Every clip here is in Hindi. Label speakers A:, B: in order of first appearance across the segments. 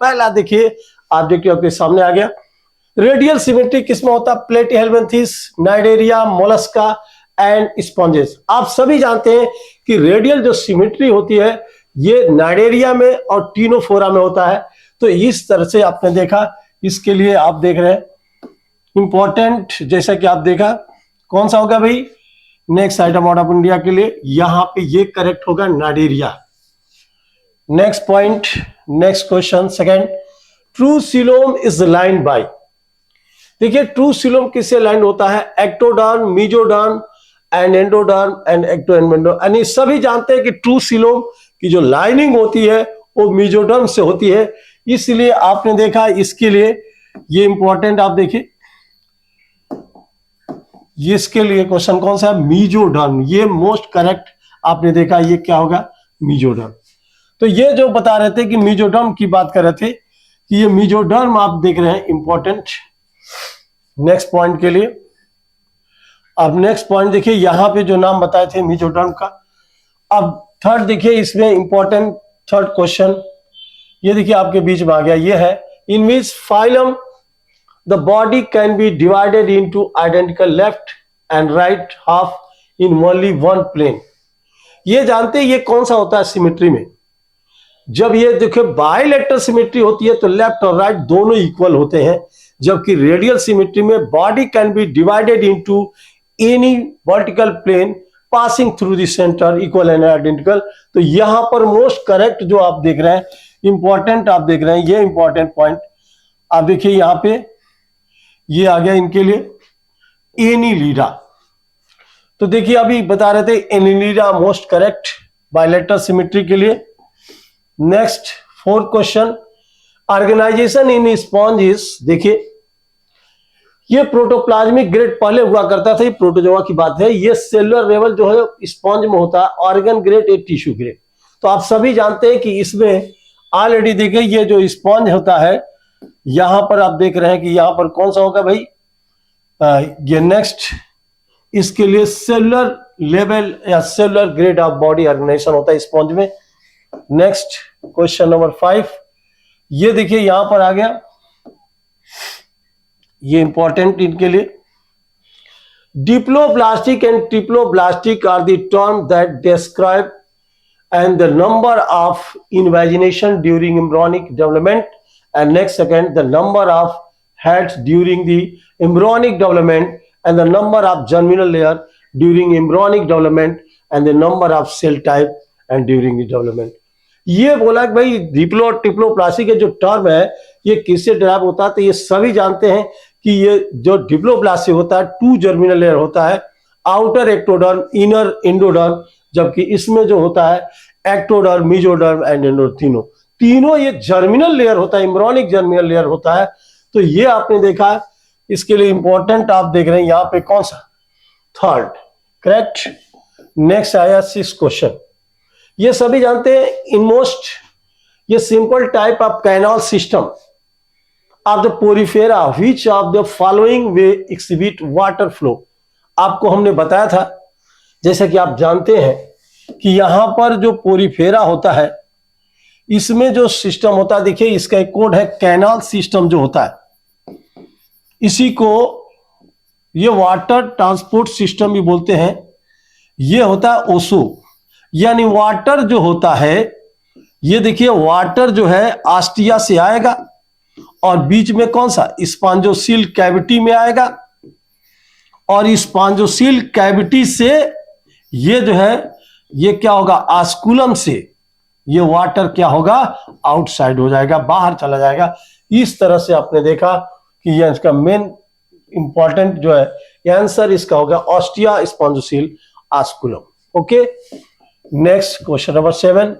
A: पहला देखिए, आप देखिए आपके सामने आ गया। रेडियल सिमेट्री किसमें होता है? Platyhelminthes, Cnidaria, Mollusca and sponges. आप सभी जानते हैं कि रेडियल जो सिमेट्री होती है ये नाइडेरिया में और टीनोफोरा में होता है। तो इस तरह से आपने देखा, इसके लिए आप देख रहे हैं इंपॉर्टेंट, जैसा कि आप देखा कौन सा होगा भाई next item out of India के लिए, यहां पे ये करेक्ट होगा Cnidaria. Next point, next question second, true coelom is lined by. देखिए ट्रू सीलोम किससे लाइन होता है? Ectoderm, mesoderm and endoderm and ectoendoderm. यानी सभी जानते हैं कि ट्रू सीलोम की जो लाइनिंग होती है वो मेसोडर्म से होती है, इसलिए आपने देखा इसके लिए ये इंपॉर्टेंट, आप देखिए इसके लिए क्वेश्चन कौन सा है? मेसोडर्म। ये मोस्ट करेक्ट आपने देखा, ये क्या होगा? मेसोडर्म। तो ये जो बता रहे थे कि मेसोडर्म की बात कर रहे थे कि ये मेसोडर्म आप देख रहे हैं इंपॉर्टेंट नेक्स्ट पॉइंट के लिए। अब नेक्स्ट पॉइंट देखिए, यहां पे जो नाम बताए थे मेसोडर्म का। अब थर्ड देखिए, इसमें इंपॉर्टेंट थर्ड क्वेश्चन ये देखिए आपके बीच में आ गया, ये है in which phylum the body can be divided into identical left and right half in only one plane. ये जानते हैं ये कौन सा होता है सिमेट्री में? जब ये देखिए बाइलेटरल सिमेट्री होती है तो लेफ्ट और राइट दोनों इक्वल होते हैं, जबकि रेडियल सिमेट्री में body can be divided into any vertical plane passing through the centre equal and identical. तो यहां पर मोस्ट करेक्ट जो आप देख रहे हैं इंपॉर्टेंट, आप देख रहे हैं ये इंपॉर्टेंट पॉइंट, आप देखिए यहां पे ये आ गया इनके लिए एनिलीडा। तो देखिए अभी बता रहे थे Annelida most correct bilateral symmetry के लिए। नेक्स्ट फोर्थ क्वेश्चन, ऑर्गेनाइजेशन इन स्पॉन्ज। देखिए ये प्रोटोप्लाज्मिक ग्रेड पहले हुआ करता था, ये प्रोटोजोआ की बात है। ये सेलुलर लेवल जो है स्पॉन्ज में होता है, ऑर्गन ग्रेड, एक टिश्यू ग्रेड। तो आप सभी जानते हैं कि इसमें ऑलरेडी देखिए ये जो स्पॉन्ज होता है यहां पर आप देख रहे हैं कि यहां पर कौन सा होगा भाई ये नेक्स्ट, इसके लिए सेलुलर लेवल या cellular grade of body organisation होता है स्पॉन्ज में। नेक्स्ट क्वेश्चन नंबर 5, ये देखिए यहां पर आ गया, ये इंपॉर्टेंट इनके लिए। Diploblastic and triploblastic are the term that describe and the number of invagination during embryonic development and next second the number of heads during the embryonic development and the number of germinal layer during embryonic development and the number of cell type and during the development. ये बोला कि भाई डिप्लो ट्रिप्लोप्लास्टिक के जो टर्म है ये किससे ड्राइव होता है? तो ये सभी जानते हैं कि ये जो डिप्लोप्लास्टिक होता है 2 जर्मिनल लेयर होता है, आउटर एक्टोडर्म, इनर एंडोडर्म, जबकि इसमें जो होता है एक्टोडर्म, मेसोडर्म एंड एंडोडर्म, तीनों ये जर्मिनल लेयर होता है, एम्ब्रियोनिक जर्मिनल लेयर होता है। तो ये आपने देखा, इसके लिए इंपॉर्टेंट आप देख रहे हैं यहां पे कौन सा? Third correct. नेक्स्ट आया 6 क्वेश्चन, ये सभी जानते हैं इनमोस्ट ये simple type of canal system of the Porifera which of the following way exhibit water flow. आपको हमने बताया था, जैसे कि आप जानते हैं कि यहां पर जो पोरिफेरा होता है इसमें जो सिस्टम होता है, देखिए इसका एक कोड है कैनाल सिस्टम जो होता है, इसी को ये वाटर ट्रांसपोर्ट सिस्टम भी बोलते हैं। ये होता है ओसो, यानी वाटर जो होता है ये देखिए वाटर जो है आस्टिया से आएगा और बीच में कौन सा? स्पॉन्जोसील कैविटी में आएगा, और स्पॉन्जोसील कैविटी से ये जो है ये क्या होगा? आस्कुलम से ये वाटर क्या होगा? आउटसाइड हो जाएगा, बाहर चला जाएगा। इस तरह से आपने देखा कि ये इसका मेन इंपॉर्टेंट जो है आंसर इसका होगा ostia spongocoel osculum. Okay, next question number 7,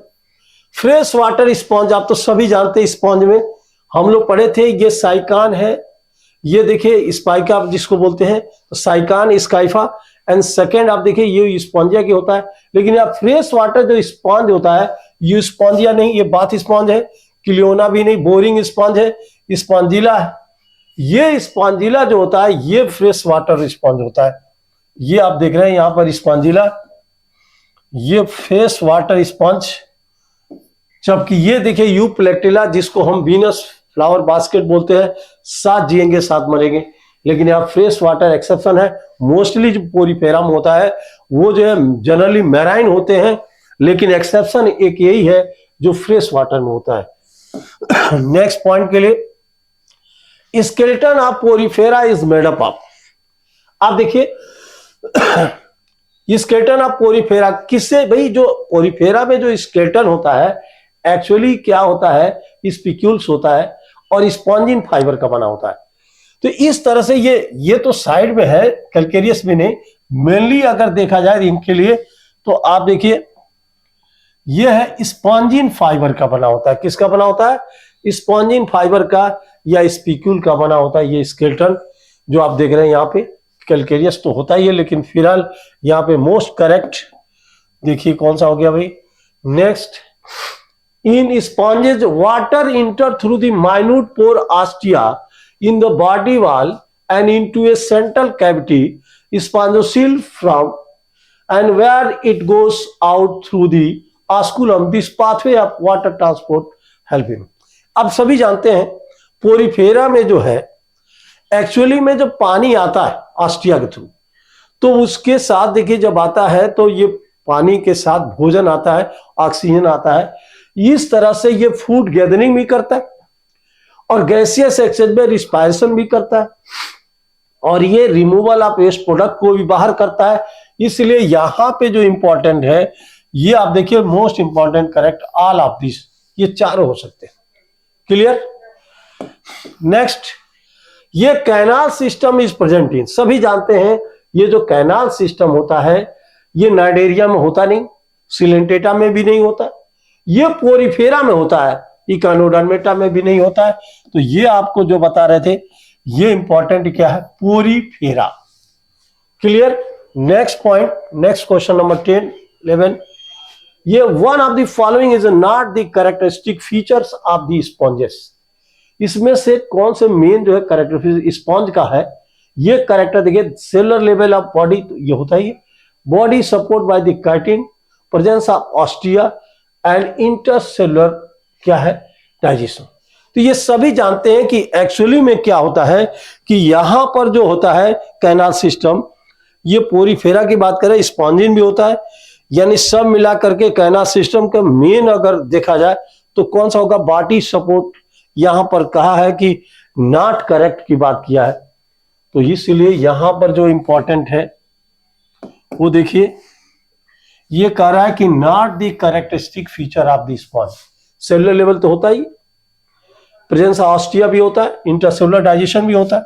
A: fresh water sponge. आप तो सभी जानते हैं स्पॉन्ज में हम लोग पढ़े थे, ये साइकान है, ये देखिए स्पाइका जिसको बोलते हैं, तो साइकान स्काइफा एंड सेकेंड आप देखिए ये स्पॉन्जिया की होता है। लेकिन यहाँ फ्रेश वाटर जो स्पॉन्ज होता है ये स्पॉन्जिया नहीं, ये बाथ स्पॉन्ज है, क्लियोना भी नहीं, बोरिंग स्पॉन्ज है, स्पॉन्जिला है। ये स्पॉन्जिला जो होता है ये फ्रेश वाटर स्पॉन्ज होता है। ये आप देख रहे हैं यहाँ पर स्पॉन्जिला, ये फ्रेश वाटर स्पॉन्ज जबकि ये देखिए यू प्लेटिला जिसको हम वीनस फ्लावर बास्केट बोलते हैं, 7 जिएंगे 7 मरेंगे। लेकिन यहाँ फ्रेश वाटर एक्सेप्शन है। मोस्टली जो पोरीफेरा में होता है वो जो है जनरली मैराइन होते हैं, लेकिन एक्सेप्शन एक यही है जो फ्रेश वाटर में होता है। नेक्स्ट पॉइंट के लिए, skeleton of Porifera is made up of. आप देखिए स्केलेटन ऑफ पोरीफेरा किससे, भाई जो पोरीफेरा में जो स्केलेटन होता है एक्चुअली क्या होता है, स्पिक्यूल्स होता है और स्पॉन्जिन फाइबर का बना होता है। तो इस तरह से ये तो साइड में है, कैलकेरियस में नहीं। मेनली अगर देखा जाए इनके लिए तो आप देखिए ये है स्पॉन्जिन फाइबर का बना होता है। किसका बना होता है? स्पॉन्जिन फाइबर का या स्पिक्यूल का बना होता है ये स्केलेटन जो आप देख रहे हैं यहाँ पे। कैलकेरियस तो होता ही है, लेकिन फिलहाल यहाँ पे मोस्ट करेक्ट देखिए कौन सा हो गया भाई। Next, in sponges water enter through the minute pore ostia in the body wall and into a central cavity spongiocele from and where it goes out through the osculum. This pathway of water transport help him. अब सभी जानते हैं पोरीफेरा में जो है एक्चुअली में जब पानी आता है ऑस्टिया के थ्रू तो उसके साथ देखिए जब आता है तो ये पानी के साथ भोजन आता है, ऑक्सीजन आता है। इस तरह से ये फूड गैदरिंग भी करता है और गैसियस एक्सचेंज में रिस्पायरेशन भी करता है और ये रिमूवल ऑफ वेस्ट प्रोडक्ट को भी बाहर करता है। इसलिए यहां पे जो इंपॉर्टेंट है ये आप देखिए most important correct all of this, ये चारों हो सकते हैं। क्लियर? नेक्स्ट, ये canal system is present in. सभी जानते हैं ये जो कैनाल सिस्टम होता है ये नाइडेरिया में होता नहीं, सिलेंटेटा में भी नहीं होता, ये पोरीफेरा में होता है, इकानोडर्मेटा में भी नहीं होता है। तो ये आपको जो बता रहे थे ये इंपॉर्टेंट क्या है, Porifera. Clear? Next point, next question number 10, 11, ये one of the following is not the characteristic features of the sponges. इसमें से कौन से मेन जो है कैरेक्टरिस्टिक स्पॉन्ज का है? ये कैरेक्टर देखिए, सेलुलर लेवल ऑफ बॉडी तो ये होता ही है, body support by the chitin, presence of ostia and intercellular क्या है, डाइजेशन। तो ये सभी जानते हैं कि एक्चुअली में क्या होता है कि यहां पर जो होता है कैनाल सिस्टम, ये पोरीफेरा की बात करें स्पॉन्जिन भी होता है, यानी सब मिला करके कैनाल सिस्टम का मेन अगर देखा जाए तो कौन सा होगा, बॉडी सपोर्ट। यहां पर कहा है कि नॉट करेक्ट की बात किया है, तो इसलिए यहां पर जो इंपॉर्टेंट है वो देखिए ये कह रहा है कि not the characteristic feature of the sponge. Cellular level तो होता ही, प्रेजेंस ऑस्टिया भी होता है, इंटरसेलुलर डाइजेशन भी होता है,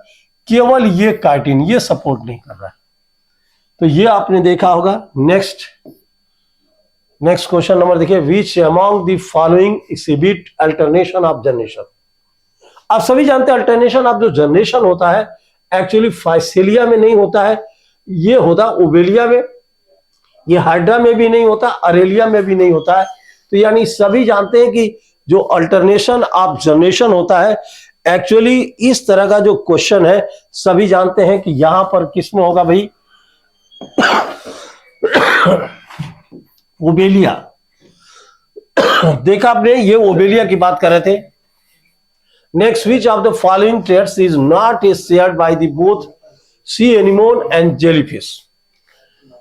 A: केवल ये काइटिन ये सपोर्ट नहीं कर रहा है। तो ये आपने देखा होगा। नेक्स्ट क्वेश्चन नंबर देखिए, which among the following exhibit alternation of generation. आप सभी जानते हैं अल्टरनेशन ऑफ जो जनरेशन होता है एक्चुअली फाइसेलिया में नहीं होता है, ये होता ओबेलिया में, ये हाइड्रा में भी नहीं होता, अरेलिया में भी नहीं होता है। तो यानी सभी जानते हैं कि जो अल्टरनेशन ऑफ जनरेशन होता है एक्चुअली इस तरह का जो क्वेश्चन है सभी जानते हैं कि यहां पर किसमें होगा भाई, ओबेलिया। देखा आपने, ये ओबेलिया की बात कर रहे थे। Next, which of the following traits is not shared by the both sea anemone and jellyfish.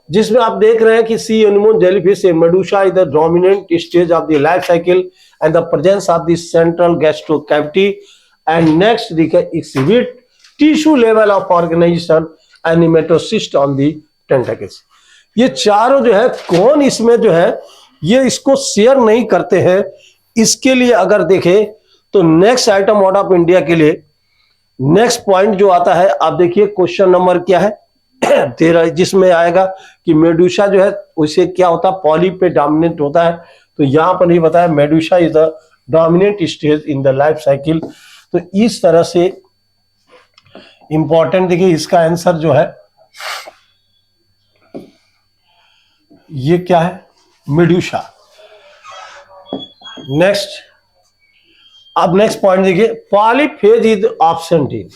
A: जिसमें आप देख रहे हैं कि sea anemone jellyfish a medusa is the dominant stage of the life cycle and the presence of the central gastro cavity and next exhibit tissue level of organisation and nematocyst on the tentacles. ये चारों जो है कौन इसमें जो है ये इसको शेयर नहीं करते हैं। इसके लिए अगर देखें तो next item out of India के लिए नेक्स्ट पॉइंट जो आता है आप देखिए क्वेश्चन नंबर क्या है 13, जिसमें आएगा कि मेडुसा जो है उसे क्या होता है, पॉलिप पे डोमिनेंट होता है। तो यहां पर नहीं बताया, Medusa is the dominant stage in the life cycle. तो इस तरह से इंपॉर्टेंट देखिए इसका आंसर जो है ये क्या है, मेडुसा। नेक्स्ट, अब नेक्स्ट पॉइंट देखिए, polyp phase is absent in.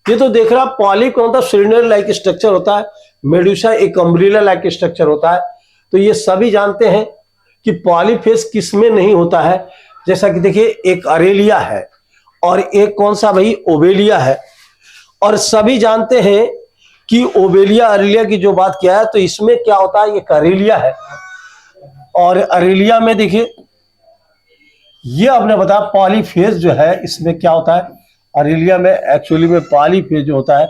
A: ये तो देख रहा पॉलिप का मतलब सिलेंडर लाइक स्ट्रक्चर होता है, मेडुसा एक अम्ब्रेला लाइक स्ट्रक्चर होता है। तो ये सभी जानते हैं कि पॉलीफेज किसमें नहीं होता है। जैसा कि देखिए एक अरेलिया है और एक कौन सा भाई, ओवेलिया है। और सभी जानते हैं कि ओवेलिया अरेलिया की जो बात किया है तो इसमें क्या होता है, एक अरेलिया है और अरेलिया में देखिए ये आपने बताया पॉलीफेज जो है इसमें क्या होता है, अरेलिया में एक्चुअली में पॉलीफेज जो होता है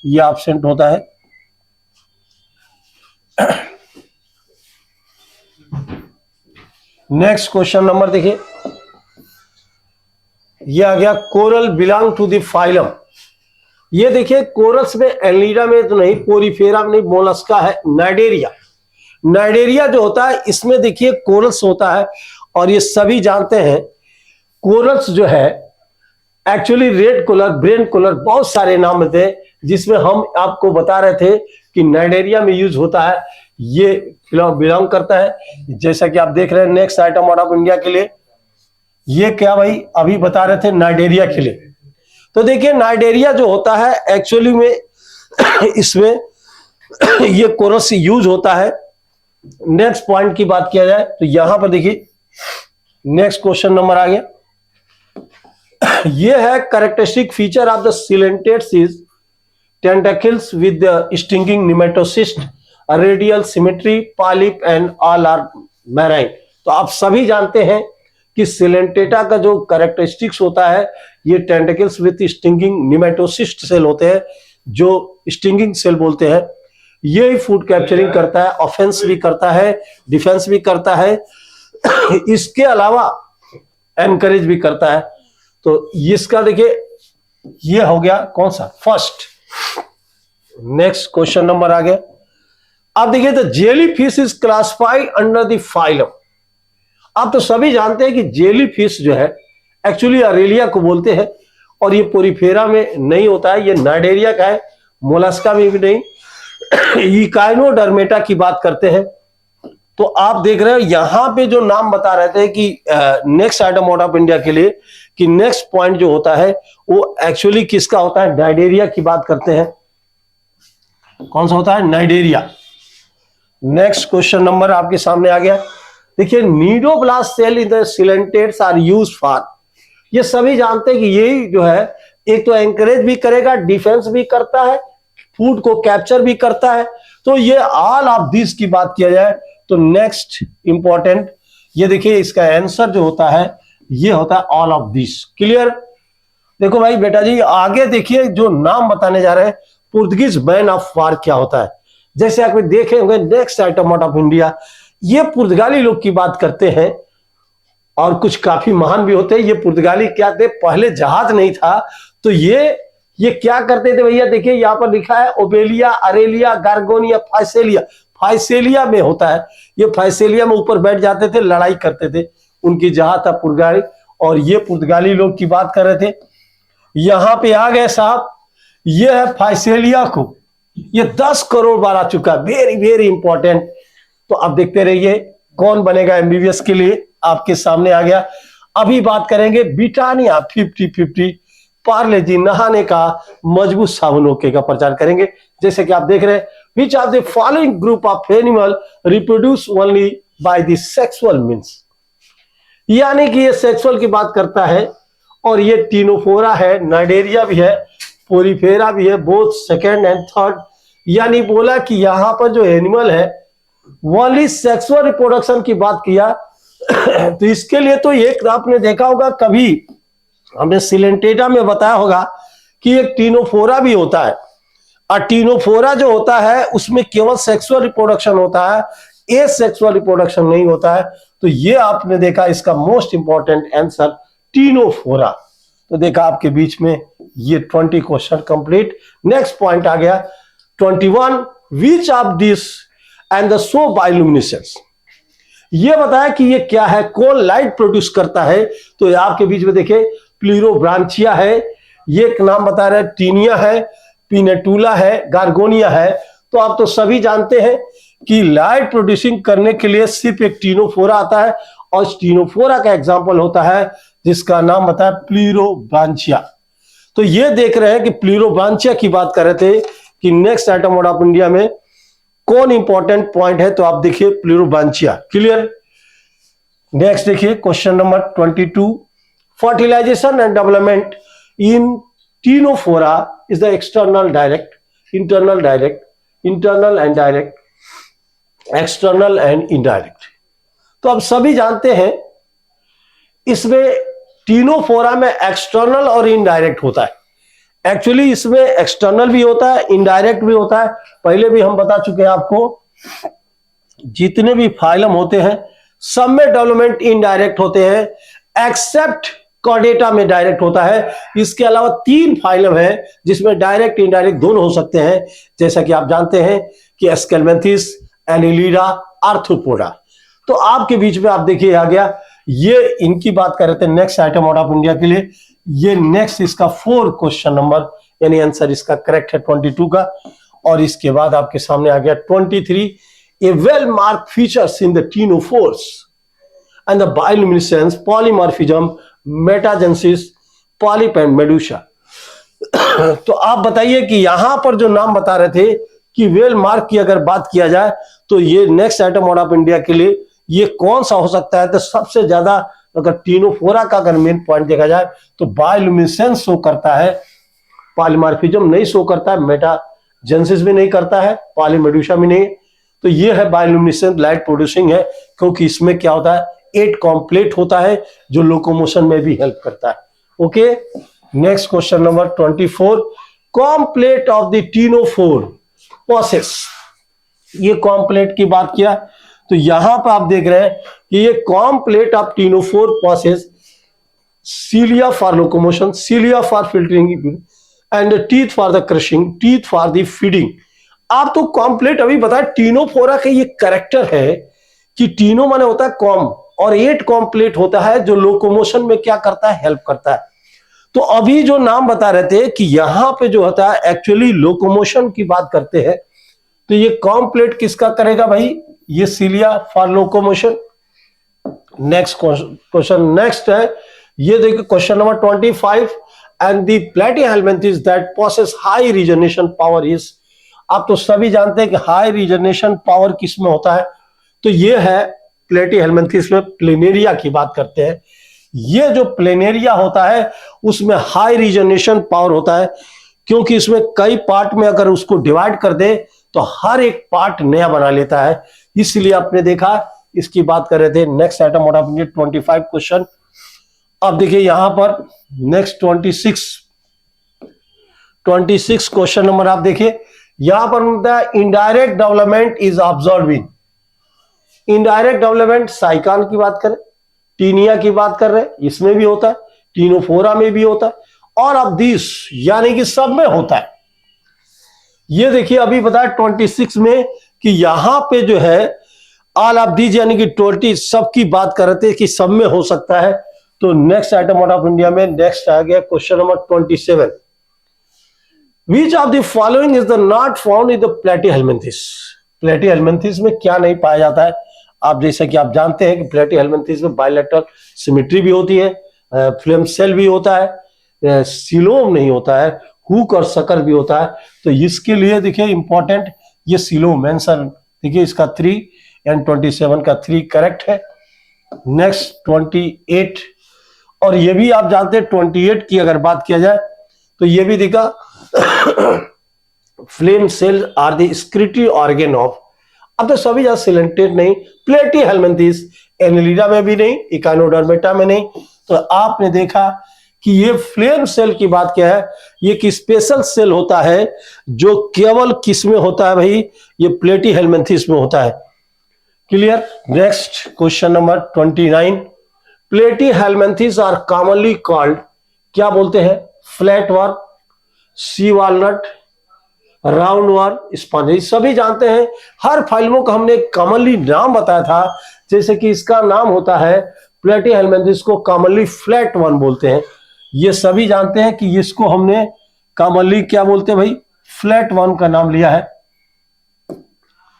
A: ये एब्सेंट होता है। नेक्स्ट क्वेश्चन नंबर देखिए, ये आ गया coral belong to the phylum. ये देखिए कोरल्स में एलिडा में तो नहीं, पोरीफेरा में नहीं, मोलस्का है, नाइडेरिया। नाइडेरिया जो होता है इसमें देखिए कोरल्स होता है और ये सभी जानते हैं कोरल्स जो है actually red colour, brain colour, बहुत सारे नाम थे जिसमें हम आपको बता रहे थे कि नाइडेरिया में यूज होता है, ये बिलोंग करता है। जैसा कि आप देख रहे हैं next item out of India के लिए, ये क्या भाई अभी बता रहे थे नाइडेरिया के लिए। तो देखिए नाइडेरिया जो होता है एक्चुअली में इसमें ये कोरस यूज होता है। नेक्स्ट पॉइंट की बात किया जाए तो यहां पर देखिए नेक्स्ट क्वेश्चन नंबर आ गया, ये है characteristic feature of the coelenterates is tentacles with the stinging nematocyst, radial symmetry, polyp and all are marine. तो आप सभी जानते हैं कि सिलेंटेटा का जो कैरेक्टरिस्टिक्स होता है ये tentacles with stinging nematocyst cell होते हैं, जो स्टिंगिंग सेल बोलते हैं। ये ही फूड कैप्चरिंग करता है, ऑफेंस भी करता है, डिफेंस भी करता है, इसके अलावा एनकरेज भी करता है। तो इसका देखिए ये हो गया कौन सा, फर्स्ट। नेक्स्ट क्वेश्चन नंबर आ गया, अब देखिए the jelly fish is classified under the phylum. आप तो सभी जानते हैं कि जेली फिश जो है एक्चुअली अरेलिया को बोलते हैं और ये पोरीफेरा में नहीं होता है, ये नाइडेरिया का है, मोलस्का में भी नहीं, इकाइनोडर्मेटा की बात करते हैं। तो आप देख रहे हो यहां पे जो नाम बता रहे थे कि next item out of India के लिए कि नेक्स्ट पॉइंट जो होता है वो एक्चुअली किसका होता है, नाइडेरिया की बात करते हैं। कौन सा होता है, नाइडेरिया। नेक्स्ट क्वेश्चन नंबर आपके सामने आ गया, देखिए cnidoblast cell in the coelenterates are used for. ये सभी जानते हैं कि यही जो है एक तो एंकरेज भी करेगा, डिफेंस भी करता है, फूड को कैप्चर भी करता है। तो ये ऑल ऑफ दिस की बात किया जाए तो नेक्स्ट इंपॉर्टेंट, ये देखिए इसका आंसर जो होता है ये होता है ऑल ऑफ दिस। क्लियर। देखो भाई बेटा जी आगे देखिए जो नाम बताने जा रहे हैं, पुर्तगीज मैन ऑफ वार क्या होता है। जैसे आप देखे होंगे next item out of India, ये पुर्तगाली लोग की बात करते हैं और कुछ काफी महान भी होते हैं। ये पुर्तगाली क्या थे, पहले जहाज नहीं था तो ये क्या करते थे भैया, देखिए यहाँ पर लिखा है ओबेलिया, अरेलिया, गार्गोनिया, फाइसेलिया। फाइसेलिया में होता है, ये फाइसेलिया में ऊपर बैठ जाते थे, लड़ाई करते थे, उनकी जहाज था पुर्तगाली और ये पुर्तगाली लोग की बात कर रहे थे। यहां पे आ गए साहब, ये है फाइसेलिया को, ये 10 करोड़ बार आ चुका है, वेरी वेरी इंपॉर्टेंट। तो अब देखते रहिए कौन बनेगा एमबीबीएस के लिए, आपके सामने आ गया। अभी बात करेंगे ब्रिटानिया 50-50 पार्ले जी नहाने का मजबूत साबुन ओके का प्रचार करेंगे। जैसे कि आप देख रहे हैं, विच of the following group of animal reproduce only by the sexual means. यानी कि ये सेक्सुअल की बात करता है और ये टीनोफोरा है, नाइडेरिया भी है, पोरीफेरा भी है, बोथ सेकेंड एंड थर्ड। यानी बोला कि यहां पर जो एनिमल है ओनली सेक्सुअल रिप्रोडक्शन की बात किया। तो इसके लिए तो एक आपने देखा होगा, कभी हमने सिलेंटेटा में बताया होगा कि एक टीनोफोरा भी होता है और टीनोफोरा जो होता है उसमें केवल सेक्सुअल रिप्रोडक्शन होता है, ए सेक्सुअल रिप्रोडक्शन नहीं होता है। तो ये आपने देखा इसका मोस्ट इंपॉर्टेंट आंसर टीनोफोरा। तो देखा आपके बीच में ये 20 क्वेश्चन कंप्लीट। नेक्स्ट पॉइंट आ गया 21, which of this and the show bioluminescence. ये बताया कि ये क्या है, कौन लाइट प्रोड्यूस करता है। तो आपके बीच में देखे प्लीरोब्रांचिया है, ये एक नाम बता रहे हैं, टीनिया है, पिनेटुला है, गार्गोनिया है। तो आप तो सभी जानते हैं कि लाइट प्रोड्यूसिंग करने के लिए सिर्फ एक टीनोफोरा आता है और टीनोफोरा का एग्जांपल होता है जिसका नाम बताया प्लीरोब्रांचिया। तो ये देख रहे हैं कि प्लीरोब्रांचिया की बात कर रहे थे कि next item out of India में कौन इंपॉर्टेंट पॉइंट है। तो आप देखिए प्लीरोब्रांचिया। क्लियर। नेक्स्ट देखिए question number 22, fertilisation and development in ctenophora is the external direct, internal direct, internal and direct, external and indirect. तो अब सभी जानते हैं इसमें टीनोफोरा में एक्सटर्नल और इनडायरेक्ट होता है। एक्चुअली इसमें एक्सटर्नल भी होता है, इनडायरेक्ट भी होता है। पहले भी हम बता चुके हैं आपको, जितने भी फाइलम होते हैं सब में डेवलपमेंट इनडायरेक्ट होते हैं, एक्सेप्ट कॉर्डेटा में डायरेक्ट होता है। इसके अलावा 3 फाइलम है जिसमें डायरेक्ट इनडायरेक्ट दोनों हो सकते हैं, जैसा कि आप जानते हैं कि एस्केलमेंथिस, एनिलीडा, आर्थ्रोपोडा। तो आपके बीच में आप देखिए आ गया, ये इनकी बात कर रहे थे next item out of India के लिए। ये नेक्स्ट इसका 4 क्वेश्चन नंबर, यानी आंसर इसका करेक्ट है 22 का। और इसके बाद आपके सामने आ गया 23, a well marked features in the ctenophores and the bioluminescence, polymorphism, metagenesis, polyp and medusa. तो आप बताइए कि यहां पर जो नाम बता रहे थे कि वेल मार्क की अगर बात किया जाए तो ये next item out of India के लिए ये कौन सा हो सकता है? तो सबसे ज्यादा अगर टीनोफोरा का अगर मेन पॉइंट देखा जाए तो बायोल्यूमिनेसेंस शो करता है, पॉलीमॉर्फिज्म नहीं शो करता है, मेटाजेनेसिस भी नहीं करता है, पॉलीमेडुसा भी नहीं। तो ये है बायोल्यूमिनेसेंस लाइट प्रोड्यूसिंग है, क्योंकि इसमें क्या होता है 8 कॉम्प्लेट होता है जो लोकोमोशन में भी हेल्प करता है। Okay, next question number 24, comb plate of the ctenophore process. ये कॉम्प्लेट की बात किया तो यहां पर आप देख रहे हैं कि ये comb plate of ctenophore process, cilia for locomotion, cilia for filtering and teeth for the crushing, teeth for the feeding। आप तो कॉम्प्लेट अभी बताए टीनोफोरा का ये कैरेक्टर है कि टीनो माने होता है कॉम, और 8 कॉम्प्लेट होता है जो लोकोमोशन में क्या करता है, हेल्प करता है। तो अभी जो नाम बता रहे थे कि यहां पे जो होता है एक्चुअली लोकोमोशन की बात करते हैं, तो ये कॉम्प्लेट किसका करेगा भाई? ये cilia for locomotion. Next question next है, ये देखिए question number 25, and the platyhelminthes that possess high regeneration power is. आप तो सभी जानते हैं कि हाई रीजनरेशन पावर किस में होता है, तो ये है प्लेटीहेल्मिन्थेस में प्लेनेरिया की बात करते हैं। ये जो प्लेनेरिया होता है उसमें हाई रीजनरेशन पावर होता है, क्योंकि इसमें कई पार्ट में अगर उसको डिवाइड कर दे तो हर एक पार्ट नया बना लेता है। इसलिए आपने देखा, इसकी बात कर रहे थे next item out of 25 question. अब देखिए यहां पर नेक्स्ट 26 क्वेश्चन नंबर आप देखिए, यहां पर होता है indirect development is observing. Indirect development Sycon की बात करें, टीनिया की बात कर रहे हैं, इसमें भी होता है, टीनोफोरा में भी होता है, और अब दिस यानी कि सब में होता है। ये देखिए अभी बताया 26 में कि यहां पे जो है ऑल ऑफ दीज यानी कि 20 सब की बात कर रहे थे कि सब में हो सकता है। तो next item out of India में नेक्स्ट आ गया question number 27, which of the following is the not found in the Platyhelminthes. Platyhelminthes में क्या नहीं पाया जाता है? आप जैसा कि आप जानते हैं कि प्लेटीहेल्मिन्थेस में बायलैटरल सिमेट्री भी होती है, फ्लेम सेल भी होता है, सिलोम नहीं होता है, हुक और सकर भी होता है। तो इसके लिए देखिए इंपॉर्टेंट ये सिलोम मेंशन, देखिए इसका 3 एंड 27 का 3 करेक्ट है। नेक्स्ट 28, और ये भी आप जानते हैं 28 की अगर बात किया जाए तो ये भी देखा flame cell are the excretory organ of. अब तो सभी ज्यादा सिलेंटेड नहीं, प्लेटीहेल्मिन्थेस एनिलिडा में भी नहीं, इकाइनोडर्मेटा में नहीं। तो आपने देखा कि ये फ्लेम सेल की बात क्या है, ये एक स्पेशल सेल होता है जो केवल किस में होता है भाई? ये प्लेटीहेल्मिन्थेस में होता है। Clear? Next question number 29, platyhelminthes are commonly called, क्या बोलते हैं? Flat worm, sea walnut, round worm, sponge. सभी जानते हैं, हर फाइलमों का हमने कॉमनली नाम बताया था, जैसे कि इसका नाम होता है प्लेटीहेल्मिन्थेस को कॉमनली फ्लैट वर्म बोलते हैं। ये सभी जानते हैं कि इसको हमने कॉमनली क्या बोलते हैं भाई? फ्लैट वर्म का नाम लिया है।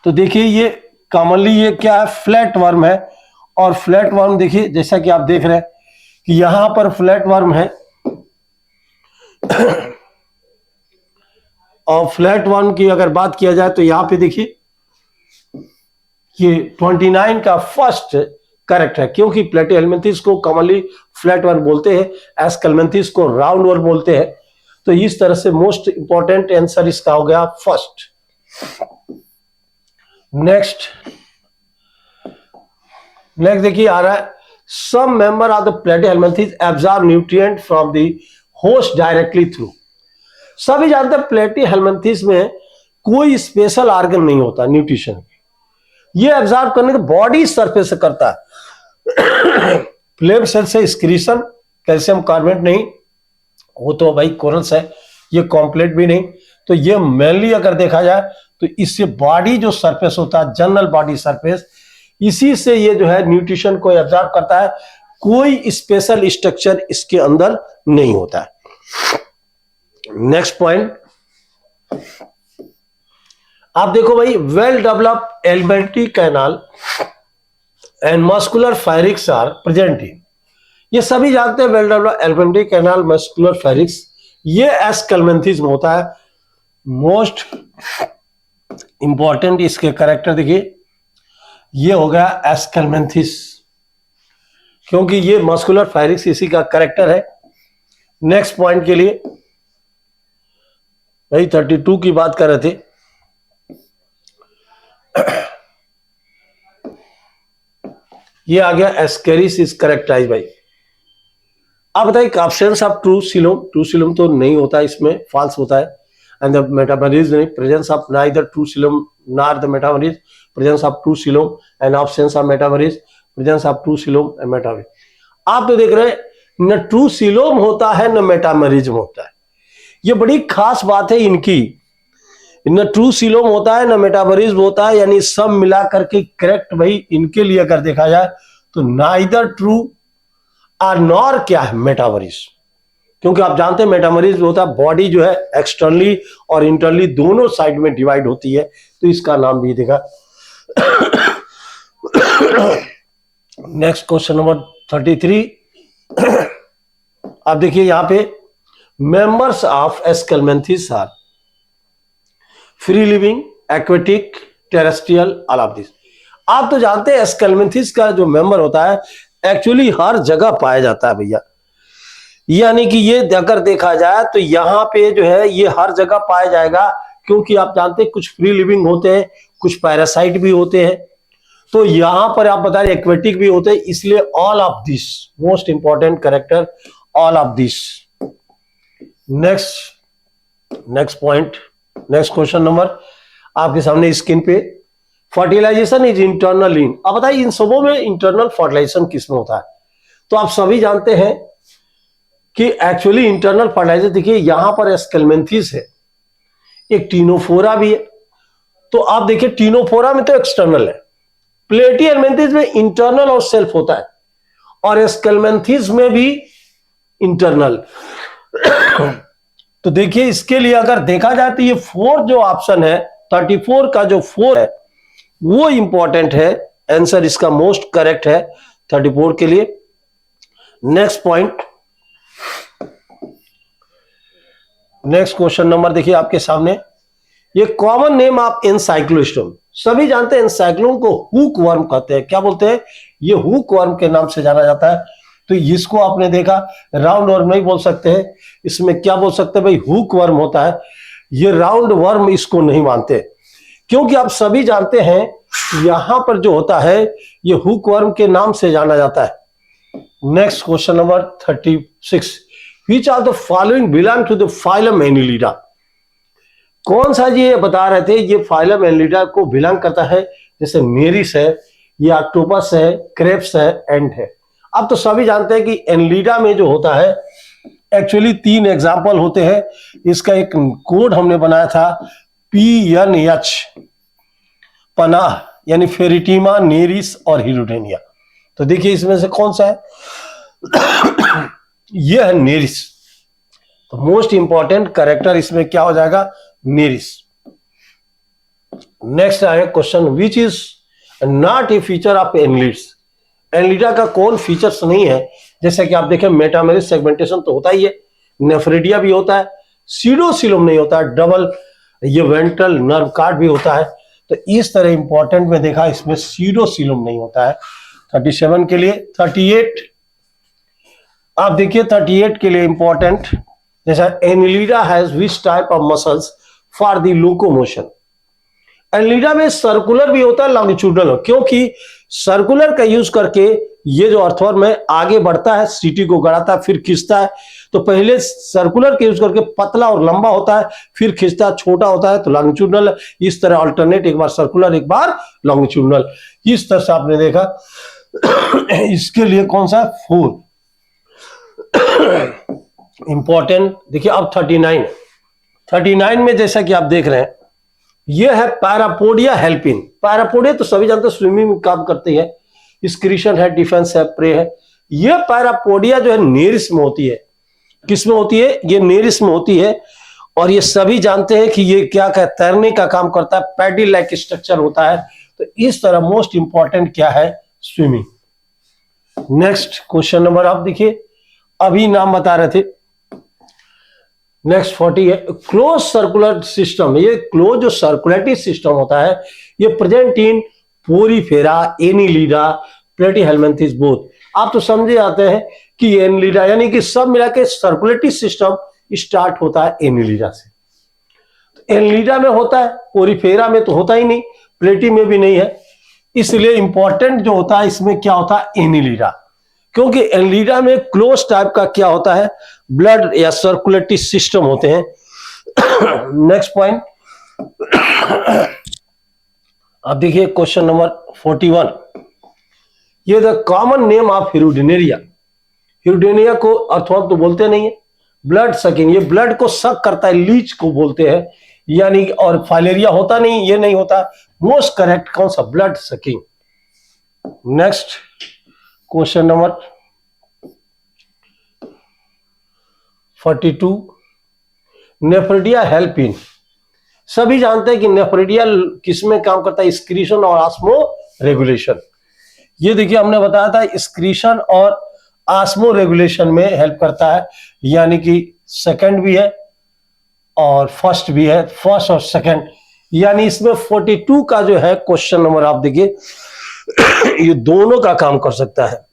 A: तो देखिए ये कॉमनली ये क्या है? फ्लैट वर्म है। और फ्लैट वर्म देखिए जैसा कि आप देख रहे हैं कि यहां पर फ्लैट वर्म है और फ्लैट वर्म की अगर बात किया जाए तो यहां पे देखिए ये 29 का फर्स्ट करेक्ट है, क्योंकि प्लेटिहेल्मिन्थेस को कॉमनली फ्लैट वर्म बोलते हैं, एस्केल्मिन्थेस को राउंड वर्म बोलते हैं। तो इस तरह से मोस्ट इंपॉर्टेंट आंसर इसका हो गया फर्स्ट। नेक्स्ट देखिए आ रहा है, some member of the platyhelminthes absorb nutrient from the host directly through. सभी जानते हैं प्लेटिहेल्मिन्थेस में कोई स्पेशल ऑर्गन नहीं होता न्यूट्रिशन, ये एब्जॉर्ब करने के बॉडी सरफेस से करता है। फ्लेम सेल से एक्सक्रीशन, कैल्शियम कार्बोनेट नहीं, वो तो भाई कोरल्स है, ये कॉम्प्लेट भी नहीं। तो ये मेनली अगर देखा जाए तो इससे बॉडी जो सरफेस होता है, जनरल बॉडी सरफेस, इसी से ये जो है न्यूट्रिशन को एब्जॉर्ब करता है। कोई स्पेशल स्ट्रक्चर इसके अंदर नहीं होता है। नेक्स्ट पॉइंट आप देखो भाई, well developed alimentary canal and muscular pharynx are present in. ये सभी जानते हैं well developed alimentary canal, muscular pharynx, ये एस्केल्मिन्थेस में होता है। मोस्ट इंपॉर्टेंट इसके कैरेक्टर देखिए, ये हो गया एस्केल्मिन्थेस, क्योंकि ये मस्कुलर फायरिक्स इसी का कैरेक्टर है। नेक्स्ट पॉइंट के लिए भाई 32 की बात कर रहे थे, ये आ गया एस्केरिस इज करेक्टाइज भाई। अब बताइए ऑप्शंस ऑफ ट्रू सीलोम तो नहीं होता, इसमें फॉल्स होता है। एंड द मेटामरीज नहीं, presence of neither true coelom nor the metameres, presence of true coelom and options of metameres, presence of true coelom and metameres. आप तो देख रहे हैं न ट्रू सीलोम होता है न मेटामरीज होता है, ये बड़ी खास बात है इनकी। न ट्रू सीलोम होता है न मेटाबॉलिज्म होता है, यानी सब मिला करके करेक्ट भाई इनके लिए अगर देखा जाए तो नाइदर ट्रू और नॉर क्या है मेटाबॉलिज्म, क्योंकि आप जानते हैं मेटाबॉलिज्म होता है बॉडी जो है एक्सटर्नली और इंटरनली दोनों साइड में डिवाइड होती है, तो इसका नाम भी देखा। Next question number 33। आप देखिए यहां पे members of aschelminthes are free living, aquatic, terrestrial, all of this. आप तो जानते हैं एस्केल्मिन्थेस का जो मेंबर होता है एक्चुअली हर जगह पाया जाता है भैया, यानी कि ये अगर देखा जाए तो यहां पे जो है ये हर जगह पाया जाएगा, क्योंकि आप जानते हैं कुछ फ्री लिविंग होते हैं, कुछ पैरासाइट भी होते हैं। तो यहां पर आप बता रहे एक्वेटिक भी होते हैं, इसलिए all of this most important character, all of this. Next point, next question number आपके सामने स्क्रीन पे, फर्टिलाइजेशन इज इंटरनल इन। अब बताइए इन सबों में इंटरनल फर्टिलाइजेशन किसमें होता है? तो आप सभी जानते हैं कि एक्चुअली इंटरनल फर्टिलाइजेशन देखिए यहां पर एस्केल्मिन्थेस है, एक टीनोफोरा भी है। तो आप देखिए टीनोफोरा में तो एक्सटर्नल है, प्लेटिहेल्मिन्थेस में इंटरनल और सेल्फ होता है, और एस्केल्मिन्थेस में भी इंटरनल। तो देखिए इसके लिए अगर देखा जाए तो ये 4 जो ऑप्शन है 34 का जो 4 है वो इंपॉर्टेंट है, आंसर इसका मोस्ट करेक्ट है 34 के लिए। Next point, next question number देखिए आपके सामने, ये कॉमन नेम ऑफ एनसाइक्लोस्टोम। सभी जानते हैं एनसाइक्लोन को हुक वर्म कहते हैं, क्या बोलते हैं? ये हुक वर्म के नाम से जाना जाता है। तो इसको आपने देखा राउंड वर्म नहीं बोल सकते हैं, इसमें क्या बोल सकते हैं भाई? हुक वर्म होता है। ये राउंड वर्म इसको नहीं मानते, क्योंकि आप सभी जानते हैं यहां पर जो होता है ये हुक वर्म के नाम से जाना जाता है। Next question number 36, which of the following belong to the phylum annelida. कौन सा जी ये बता रहे थे ये फाइलम एनिलिडा को बिलोंग करता है? जैसे मेरिस है, ये ऑक्टोपस है, क्रेप्स है, एंट है। अब तो सभी जानते हैं कि एनिलिडा में जो होता है एक्चुअली 3 एग्जाम्पल होते हैं। इसका एक कोड हमने बनाया था PNH, पनाह यानी फेरिटीमा, नेरिस और हिलोडेनिया। तो देखिए इसमें से कौन सा है? यह है नेरिस। तो मोस्ट इंपॉर्टेंट कैरेक्टर इसमें क्या हो जाएगा? नेरिस। नेक्स्ट आए question, which is not a feature of annelids. Annelida का कौन फीचर्स नहीं है? जैसे कि आप देखें मेटामेरिस सेगमेंटेशन तो होता ही है, नेफ्रिडिया भी होता है, सीडोसिलोम नहीं होता है, डबल ये वेंट्रल नर्व कार्ड भी होता है। तो इस तरह इंपॉर्टेंट में देखा इसमें सीडोसिलोम नहीं होता है। 37 के लिए 38, आप देखिए 38 के लिए इंपॉर्टेंट, जैसा Annelida has which type of muscles for the locomotion. Annelida में सर्कुलर भी होता है, लॉन्गिट्यूडनल, क्योंकि सर्कुलर का यूज करके ये जो अर्थवर्म है आगे बढ़ता है, सीटी को गड़ाता है, फिर खींचता है। तो पहले सर्कुलर के यूज करके पतला और लंबा होता है, फिर खींचता है, छोटा होता है तो लॉन्गिट्यूडनल। इस तरह अल्टरनेट, एक बार सर्कुलर एक बार लॉन्गिट्यूडनल, इस तरह से आपने देखा। इसके लिए कौन सा 4 इंपॉर्टेंट। देखिए अब 39 में जैसा कि आप देख रहे हैं, यह है पैरापोडिया हेल्पिन। पैरापोडिया तो सभी जानते हैं स्विमिंग में काम करते हैं, स्क्रीशन है, डिफेंस है, प्रे है। यह पैरापोडिया जो है नेरिस में होती है। किस में होती है? ये नेरिस में होती है। और ये सभी जानते हैं कि ये क्या क्या तैरने का काम करता है, पैडल लाइक स्ट्रक्चर होता है। तो इस तरह मोस्ट इंपॉर्टेंट क्या है? स्विमिंग। नेक्स्ट क्वेश्चन नंबर आप देखिए, अभी नाम बता रहे थे। नेक्स्ट 40 है क्लोज सर्कुलर सिस्टम। ये क्लोज जो सर्कुलेटरी सिस्टम होता है, ये present in Porifera, Annelida, Platyhelminthes both. आप तो समझे जाते हैं कि एनिलिडा यानी कि सब मिला के सर्कुलेटरी सिस्टम स्टार्ट होता है एनिलिडा से। तो एनिलिडा में होता है, पोरीफेरा में तो होता ही नहीं, प्लेटी में भी नहीं है। इसलिए इंपॉर्टेंट जो होता है इसमें क्या होता है? एनिलिडा। क्योंकि एनिलिडा में क्लोज टाइप का क्या होता है? ब्लड या सर्कुलेटरी सिस्टम होते हैं। नेक्स्ट पॉइंट अब देखिए क्वेश्चन नंबर 41। ये the common name of Hirudinaria. Hirudinaria को अर्थवर्म तो बोलते नहीं है, ब्लड सकिंग, ये ब्लड को सक करता है, लीच को बोलते हैं यानी। और फाइलेरिया होता नहीं, ये नहीं होता। मोस्ट करेक्ट कौन सा? Blood sucking. Next question number 42, nephridia help in. सभी जानते हैं कि नेफ्रेडिया किसमें काम करता है? स्क्रीशन और ऑस्मो रेगुलेशन। ये देखिए हमने बताया था स्क्रीशन और ऑस्मो रेगुलेशन में हेल्प करता है, यानी कि सेकंड भी है और फर्स्ट भी है, फर्स्ट और सेकंड। यानी इसमें 42 का जो है क्वेश्चन नंबर आप देखिए, ये दोनों का काम कर सकता है।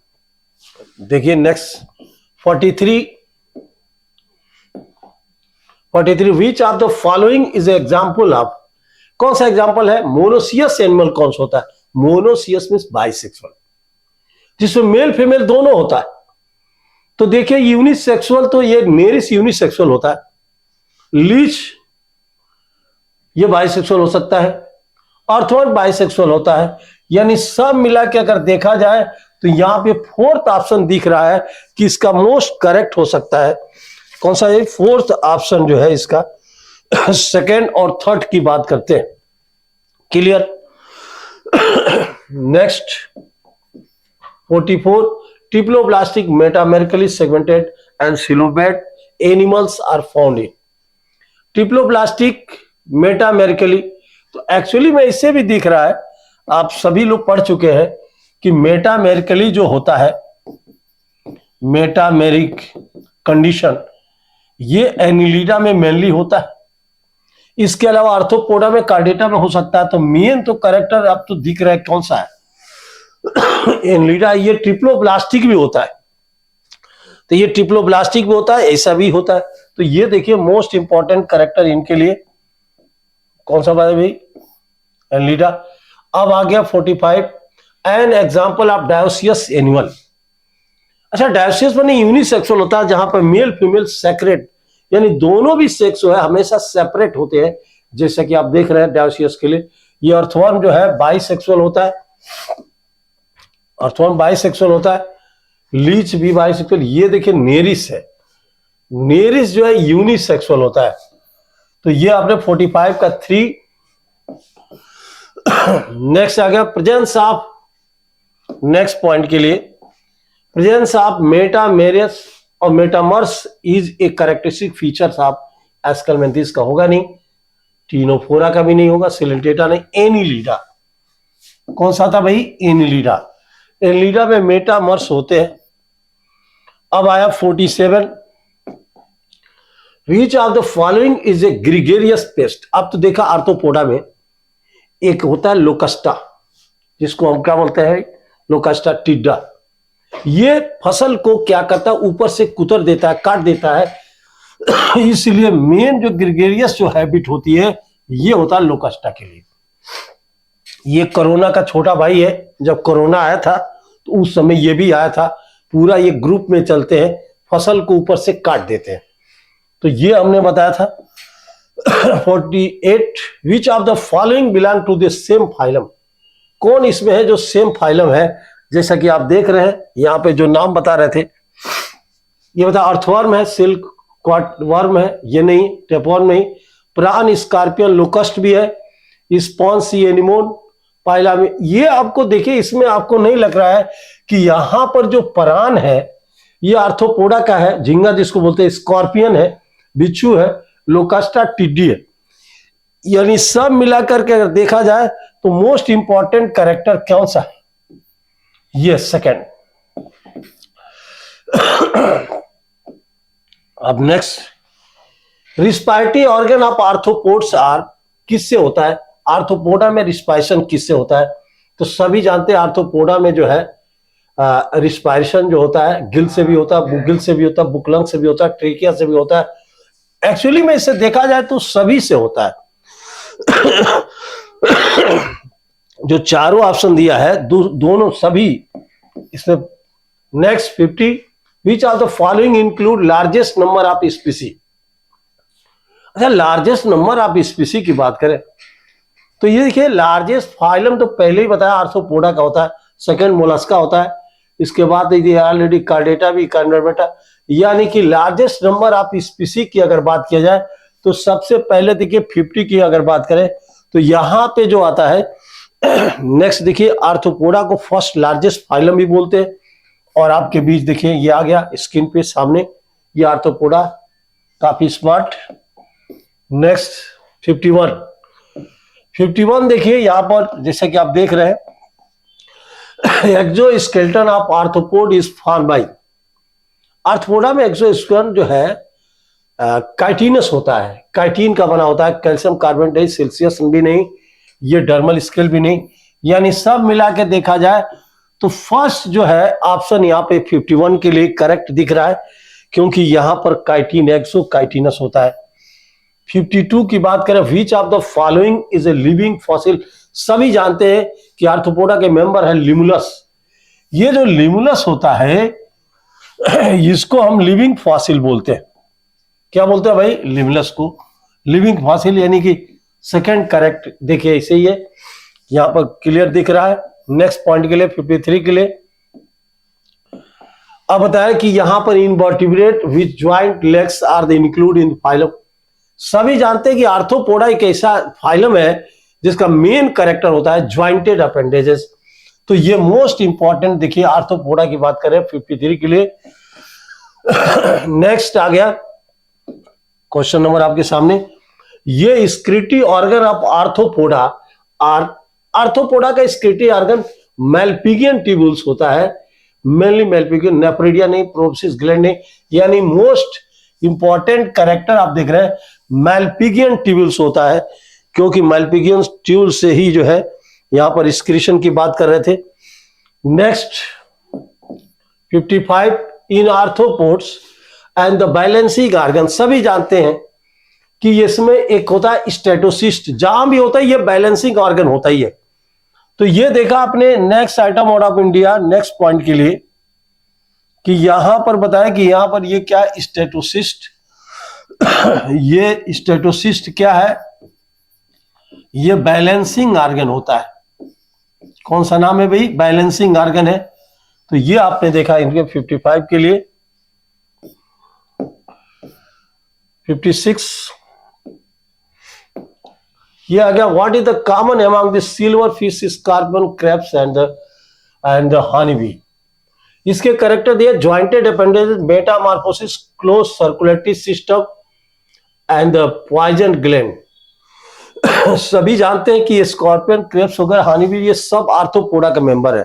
A: देखिए next 43 which of the following is example of. कौन सा एग्जाम्पल है? मोनोसियस एनिमल कौन सा होता है? मोनोसियस मींस बाइसेक्सुअल, जिसमें मेल फीमेल दोनों होता है। तो देखिए यूनिसेक्सुअल, तो ये नेरिस यूनिसेक्सुअल होता है, लीच ये बाइसेक्सुअल हो सकता है, अर्थवर्म बाइसेक्सुअल होता है। यानी सब मिला के अगर देखा जाए तो यहां पे फोर्थ ऑप्शन दिख रहा है कि इसका मोस्ट करेक्ट हो सकता है। कौन सा? ये फोर्थ ऑप्शन जो है इसका। सेकेंड और थर्ड की बात करते हैं। Clear? Next 44, triploblastic metamerically segmented and coelomate animals are found in. Triploblastic metamerically, तो एक्चुअली में इससे भी दिख रहा है, आप सभी लोग पढ़ चुके हैं कि मेटामेरिकली जो होता है, मेटामेरिक कंडीशन, ये एनिलिडा में मेनली होता है। इसके अलावा आर्थ्रोपोडा में, कार्डेटा में हो सकता है। तो मेन तो करेक्टर अब तो दिख रहा है कौन सा है? एनिलिडा। ये ट्रिप्लोब्लास्टिक भी होता है, तो ये ट्रिप्लोब्लास्टिक भी होता है, ऐसा भी होता है। तो ये देखिए मोस्ट इंपॉर्टेंट करेक्टर इनके लिए कौन सा बात है भाई? एनिलिडा। अब आ गया 45, an example of dioecious animal. अच्छा, डायोसियस में यूनिसेक्सुअल होता है, जहां पर मेल फीमेल सेपरेट, यानी दोनों भी सेक्स जो है हमेशा सेपरेट होते हैं। जैसा कि आप देख रहे हैं डायोसियस के लिए। ये अर्थवर्म जो है बाइसेक्सुअल होता है, अर्थवर्म बाइसेक्सुअल होता है, लीच भी बाइसेक्सुअल। ये देखिए नेरिस है, नेरिस जो है यूनिसेक्सुअल होता है। तो ये आपने 45 का 3। नेक्स्ट आ गया प्रेजेंस ऑफ, नेक्स्ट पॉइंट के लिए, प्रेजेंस ऑफ मेटामेरियस और metamers is a characteristic features of aschelminthes का होगा नहीं, टीनोफोरा का भी नहीं होगा, सिलेंटेटा नहीं, एनिलिडा। कौन सा था भाई? एनिलिडा। एनिलिडा में मेटामर्स होते हैं। अब आया 47, विच of the following is a gregarious paste. अब तो देखा आर्थ्रोपोडा में एक होता है लोकस्टा, जिसको हम क्या बोलते हैं? लोकास्टा टिड्डा। ये फसल को क्या करता है, ऊपर से कुतर देता है, काट देता है। इसलिए मेन जो ग्रेगेरियस जो हैबिट होती है ये होता है लोकास्टा के लिए। ये कोरोना का छोटा भाई है। जब कोरोना आया था तो उस समय ये भी आया था। पूरा ये ग्रुप में चलते हैं, फसल को ऊपर से काट देते हैं। तो ये हमने बताया था। 48 which of the following belong to the same phylum. कौन इसमें है जो सेम फाइलम है? जैसा कि आप देख रहे हैं यहाँ पे जो नाम बता रहे थे, ये बता अर्थवर्म है, सिल्क वर्म है, ये नहीं, टेपवर्म नहीं, प्राण, स्कॉर्पियन, लोकस्ट भी है, स्पॉन्स, एनिमोन, पाइला में। ये आपको देखिए, इसमें आपको नहीं लग रहा है कि यहां पर जो प्राण है ये आर्थ्रोपोडा का है, झींगा जिसको बोलते हैं, स्कॉर्पियन है, बिच्छू है, लोकास्टा टिड्डी है। यानी सब मिलाकर के अगर देखा जाए तो मोस्ट इंपॉर्टेंट कैरेक्टर कौन सा है? ये सेकंड। अब next, respiratory organ of arthropods are, किससे होता है? आर्थ्रोपोडा में रिस्पायरेशन किससे होता है? तो सभी जानते हैं आर्थ्रोपोडा में जो है रिस्पायरेशन जो होता है गिल से भी होता है, बुगिल से भी होता है, बुकलंग से भी होता है, ट्रेकिया से भी होता है। एक्चुअली में इसे देखा जाए तो सभी से होता है। जो चारों ऑप्शन दिया है दोनों सभी इसमें। Next 50, which of the following include largest number of स्पीसी। अच्छा, लार्जेस्ट नंबर ऑफ स्पीसी की बात करें तो ये देखिए, लार्जेस्ट फाइलम तो पहले ही बताया आर्थ्रोपोडा का होता है, सेकंड मोलस्का होता है, इसके बाद ऑलरेडी कार्डेटा भी, कार्डेटा। यानी कि लार्जेस्ट नंबर ऑफ स्पीसी की अगर बात किया जाए तो सबसे पहले देखिए 50 की अगर बात करें तो यहां पे जो आता है नेक्स्ट देखिए, आर्थ्रोपोडा को फर्स्ट लार्जेस्ट फाइलम भी बोलते हैं। और आपके बीच देखिए ये आ गया स्क्रीन पे सामने, ये आर्थ्रोपोडा, काफी स्मार्ट। नेक्स्ट 51 देखिए यहां पर, जैसे कि आप देख रहे हैं, exoskeleton of arthropod is formed by. Arthropoda में एक्सोस्केलेटन जो है काइटिनस होता है, काइटिन का बना होता है, कैल्शियम कार्बोनेट नहीं, सिलिशियस भी नहीं, ये डर्मल स्केल भी नहीं। यानी सब मिला के देखा जाए तो फर्स्ट जो है ऑप्शन यहाँ पे 51 के लिए करेक्ट दिख रहा है, क्योंकि यहां पर काइटिन, एक्सोकाइटिनस होता है। 52 की बात करें, विच of the following is a living fossil. सभी जानते हैं कि आर्थ्रोपोडा के मेंबर है लिमुलस। ये जो लिमुलस होता है इसको हम लिविंग फॉसिल बोलते हैं। क्या बोलते हैं भाई? लिमुलस को लिविंग फॉसिल। यानी कि सेकंड करेक्ट देखिए, ऐसे ही है, यहां पर क्लियर दिख रहा है। नेक्स्ट पॉइंट के लिए 53 के लिए अब बताया कि यहां पर invertebrate with joint legs are the include in phylum. सभी जानते हैं कि आर्थ्रोपोडा एक ऐसा फाइलम है जिसका मेन कैरेक्टर होता है ज्वाइंटेड अपेंडेजेस। तो ये मोस्ट इंपॉर्टेंट देखिए, आर्थ्रोपोडा की बात करें 53 के लिए। नेक्स्ट आ गया क्वेश्चन नंबर आपके सामने, ये excretory organ of arthropoda are. Arthropoda का स्क्रीटी ऑर्गन मैल्पिगियन ट्यूबुल्स होता है, मेनली मैल्पिगियन, नेफ्रिडिया नहीं, प्रोबसिस ग्लैंड नहीं। यानी मोस्ट इंपॉर्टेंट कैरेक्टर आप देख रहे हैं मैल्पिगियन ट्यूबुल्स होता है, क्योंकि मैल्पिगियन ट्यूबुल से ही जो है यहां पर स्क्रीशन की बात कर रहे थे। Next 55, in arthropods and the balancing organ. सभी जानते हैं कि इसमें एक होता है स्टेटोसिस्ट, जहां भी होता है ये बैलेंसिंग ऑर्गन होता ही है। तो ये देखा आपने next item out of India, next point के लिए, कि यहां पर बताया कि यहां पर ये क्या स्टेटोसिस्ट ये स्टेटोसिस्ट क्या है? ये बैलेंसिंग ऑर्गन होता है। कौन सा नाम है भाई? बैलेंसिंग ऑर्गन है। तो ये आपने देखा इनके 55 के लिए। 56 ये आ गया, what is the common among the silver fish, scorpion, crabs and honey bee. इसके करेक्टर दिए, jointed appendage, metamorphosis, close circulatory system and the poison gland. सभी जानते हैं कि ये स्कॉर्पियन, क्रैब्स वगैरह, हनी बी, ये सब आर्थ्रोपोडा का मेंबर है।